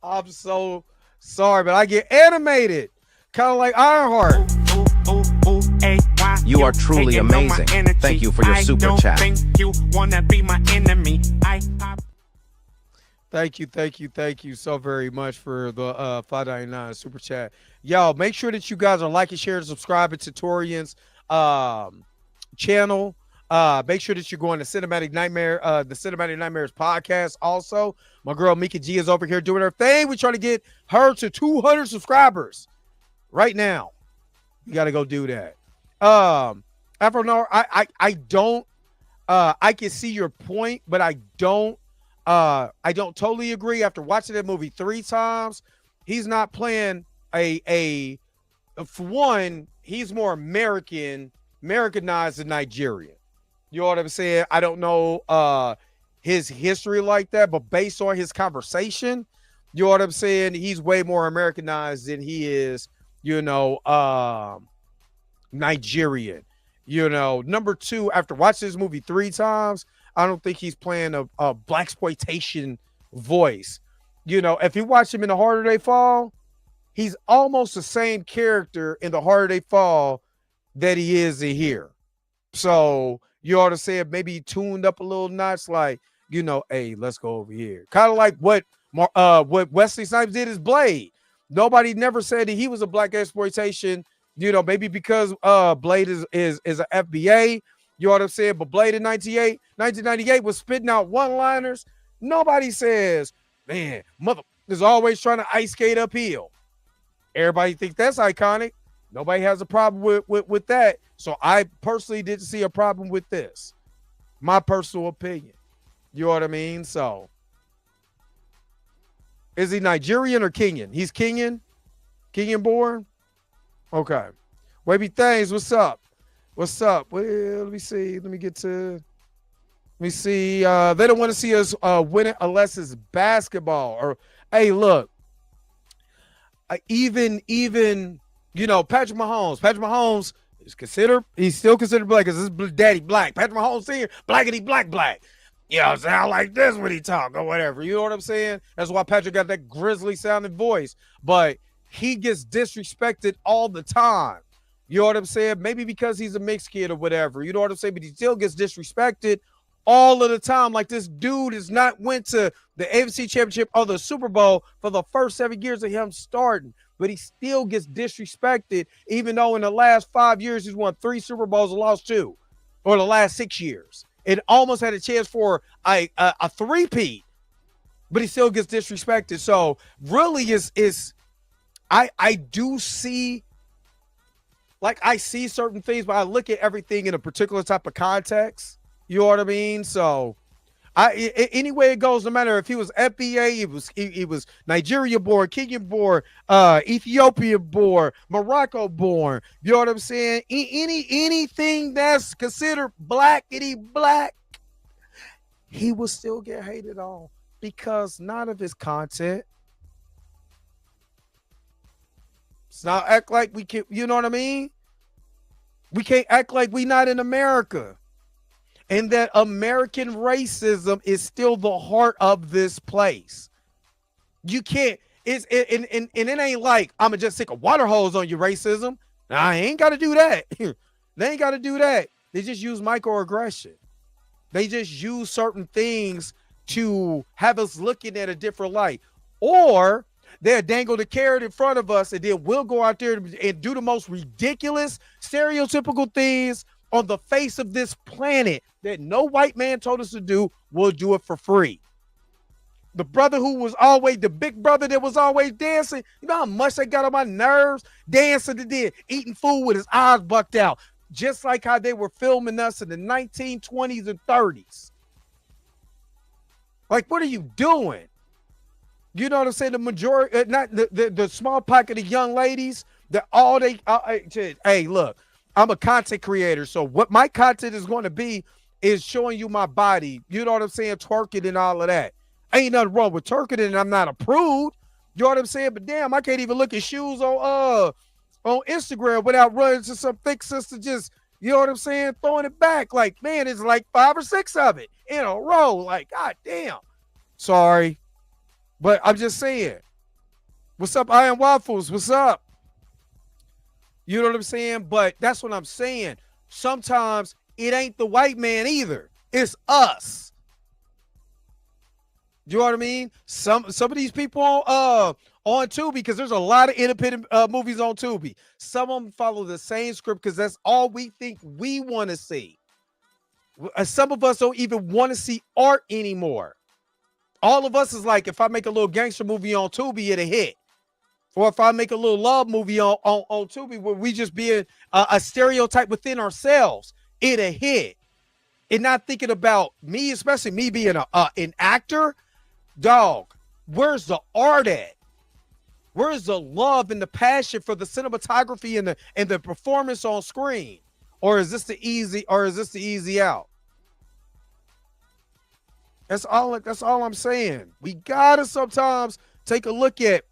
I'm so sorry, but I get animated. Kind of like Ironheart. You are truly amazing. Thank you for your super chat. You wanna be my enemy. Thank you so very much for the $5.99 super chat. Y'all, make sure that you guys are liking, sharing, subscribing to Torian's channel. Make sure that you're going to Cinematic Nightmare, the Cinematic Nightmares podcast. Also, my girl Mika G is over here doing her thing. We're trying to get her to 200 subscribers right now. You got to go do that. Afro Noir, I don't. I can see your point, but I don't totally agree. After watching that movie 3 times, he's not playing for one, he's more Americanized than Nigerian. You know what I'm saying? I don't know his history like that, but based on his conversation, you know what I'm saying? He's way more Americanized than he is, Nigerian. Number 2, after watching this movie 3 times, I don't think he's playing a blaxploitation voice. If you watch him in The Harder They Fall, he's almost the same character in The Harder They Fall that he is in here. So you ought to say maybe he tuned up a little notch, like, hey, let's go over here. Kind of like what Wesley Snipes did as Blade. Nobody never said that he was a black exploitation, maybe because Blade is an FBA. You know what I'm saying? But Blade in 1998 was spitting out one-liners. Nobody says, man, mother is always trying to ice skate uphill. Everybody thinks that's iconic. Nobody has a problem with that. So I personally didn't see a problem with this. My personal opinion. You know what I mean? So is he Nigerian or Kenyan? He's Kenyan? Kenyan born? Okay. Wavy Things, what's up? What's up? Well, let me see. Let me see. They don't want to see us win it unless it's basketball. Or, hey, look. Even Patrick Mahomes. Patrick Mahomes he's still considered black because his daddy black. Patrick Mahomes Sr., blackity black. Sound like this when he talk or whatever. You know what I'm saying? That's why Patrick got that grizzly sounding voice. But he gets disrespected all the time. You know what I'm saying? Maybe because he's a mixed kid or whatever. You know what I'm saying? But he still gets disrespected all of the time. Like, this dude has not went to the AFC Championship or the Super Bowl for the first 7 years of him starting. But he still gets disrespected, even though in the last 5 years he's won 3 Super Bowls and lost 2. Or the last 6 years. It almost had a chance for a 3-peat. But he still gets disrespected. So really I do see, like, I see certain things, but I look at everything in a particular type of context. You know what I mean? So any way it goes, no matter if he was FBA, he was Nigeria born, Kenyan born, Ethiopia born, Morocco born. You know what I'm saying? Anything that's considered black, he will still get hated on because none of his content. Let's not act like we can, you know what I mean? We can't act like we not in America. And that American racism is still the heart of this place. You can't, and it ain't like I'm going to just stick a water hose on your racism. Nah, I ain't got to do that. They ain't got to do that. They just use microaggression. They just use certain things to have us looking at a different light. Or they'll dangle the carrot in front of us and then we'll go out there and do the most ridiculous, stereotypical things on the face of this planet that no white man told us to do, we'll do it for free. The brother who was always the big brother that was always dancing, you know how much they got on my nerves? Dancing to did, eating food with his eyes bucked out, just like how they were filming us in the 1920s and 30s. Like, what are you doing? You know what I'm saying? The majority, not the small pocket of young ladies, that all they, hey, look, I'm a content creator, so what my content is going to be is showing you my body. You know what I'm saying? Twerking and all of that. Ain't nothing wrong with twerking and I'm not approved. You know what I'm saying? But damn, I can't even look at shoes on Instagram without running to some thick sister just, you know what I'm saying, throwing it back. Like, man, it's like 5 or 6 of it in a row. Like, god damn. Sorry. But I'm just saying. What's up, Iron Waffles? What's up? You know what I'm saying? But that's what I'm saying. Sometimes it ain't the white man either. It's us. You know what I mean? Some of these people on Tubi, because there's a lot of independent movies on Tubi. Some of them follow the same script because that's all we think we want to see. Some of us don't even want to see art anymore. All of us is like, if I make a little gangster movie on Tubi, it'll hit. Or if I make a little love movie on Tubi where we just being a stereotype within ourselves, it'll hit. And not thinking about me, especially me being an actor. Dog, where's the art at? Where's the love and the passion for the cinematography and the performance on screen? Or is this the easy out? That's all I'm saying. We gotta sometimes take a look at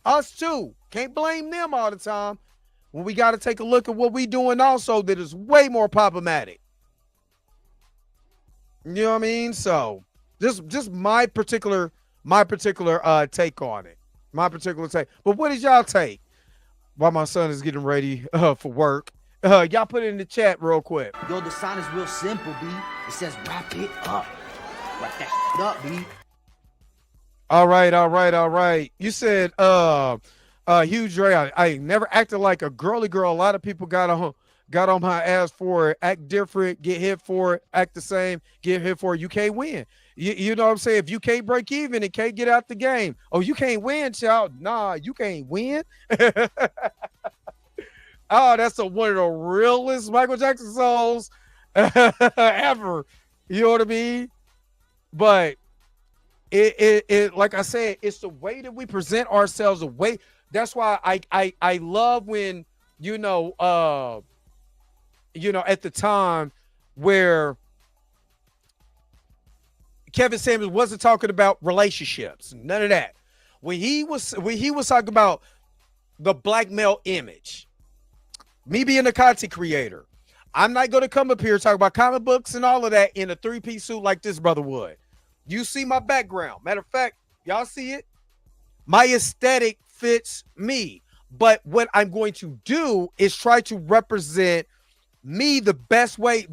us too. Can't blame them all the time. When we gotta take a look at what we doing also that is way more problematic. You know what I mean? So just my particular take on it. My particular take. But what is y'all take? While my son is getting ready for work. Y'all put it in the chat real quick. Yo, the sign is real simple, B. It says wrap it up. Wrap that shit up, B. All right. You said Hugh Dre, I never acted like a girly girl. A lot of people got on my ass for it. Act different, get hit for it. Act the same, get hit for it. You can't win. You know what I'm saying? If you can't break even and can't get out the game, oh, you can't win, child. Nah, you can't win. Oh, that's one of the realest Michael Jackson songs ever. You know what I mean? But it like I said, it's the way that we present ourselves. The way that's why I love when at the time where Kevin Samuels wasn't talking about relationships, none of that. When he was talking about the black male image, me being a content creator, I'm not going to come up here talk about comic books and all of that in a 3-piece suit like this brother would. You see my background. Matter of fact, y'all see it? My aesthetic fits me. But what I'm going to do is try to represent me the best way,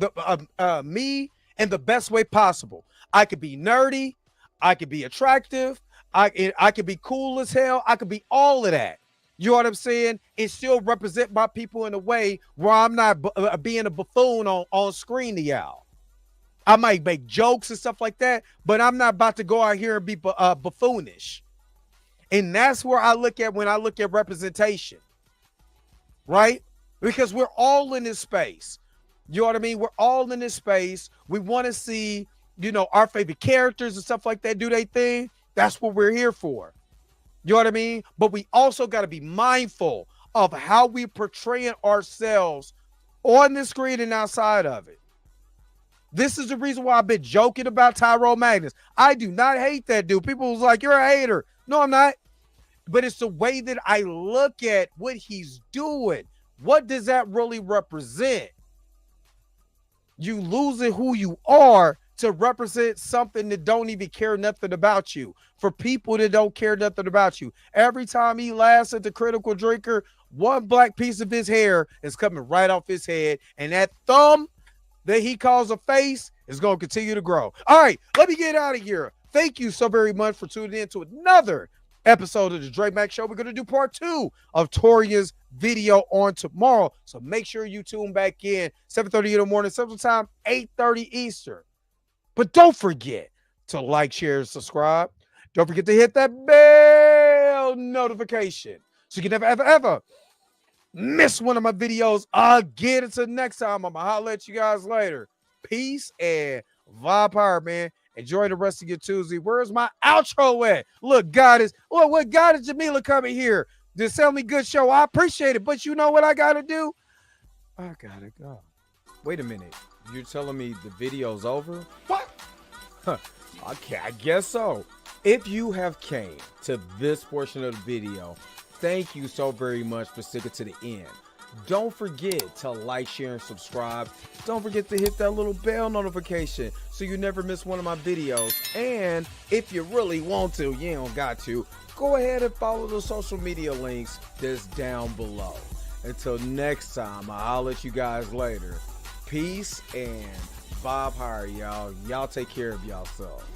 me in the best way possible. I could be nerdy. I could be attractive. I could be cool as hell. I could be all of that. You know what I'm saying? And still represent my people in a way where I'm not being a buffoon on screen to y'all. I might make jokes and stuff like that, but I'm not about to go out here and be buffoonish. And that's where I look at when I look at representation, right? Because we're all in this space. You know what I mean? We're all in this space. We want to see, our favorite characters and stuff like that do their thing. That's what we're here for. You know what I mean? But we also got to be mindful of how we portraying ourselves on the screen and outside of it. This is the reason why I've been joking about Tyrone Magnus. I do not hate that dude. People was like, you're a hater. No, I'm not. But it's the way that I look at what he's doing. What does that really represent? You losing who you are to represent something that don't even care nothing about you. For people that don't care nothing about you. Every time he laughs at the critical drinker, one black piece of his hair is coming right off his head. And that thumb that he calls a face is going to continue to grow. All right, let me get out of here. Thank you so very much for tuning in to another episode of the Dre Mack Show. We're going to do part 2 of Toria's video on tomorrow. So make sure you tune back in 7:30 in the morning, Central Time, 8:30 Eastern. But don't forget to like, share, and subscribe. Don't forget to hit that bell notification so you can never, ever miss one of my videos again. Until next time, I'm going to holler at you guys later. Peace and vibe power, man. Enjoy the rest of your Tuesday. Where's my outro at? Look, what God is Jamila coming here to sell me good show. I appreciate it, but you know what I got to do? I got to go. Wait a minute. You're telling me the video's over? What? Huh. Okay, I guess so. If you have came to this portion of the video, thank you so very much for sticking to the end. Don't forget to like, share, and subscribe. Don't forget to hit that little bell notification so you never miss one of my videos. And if you really want to, you don't got to, go ahead and follow the social media links that's down below. Until next time, I'll let you guys later. Peace and vibe higher, y'all. Y'all take care of yourself.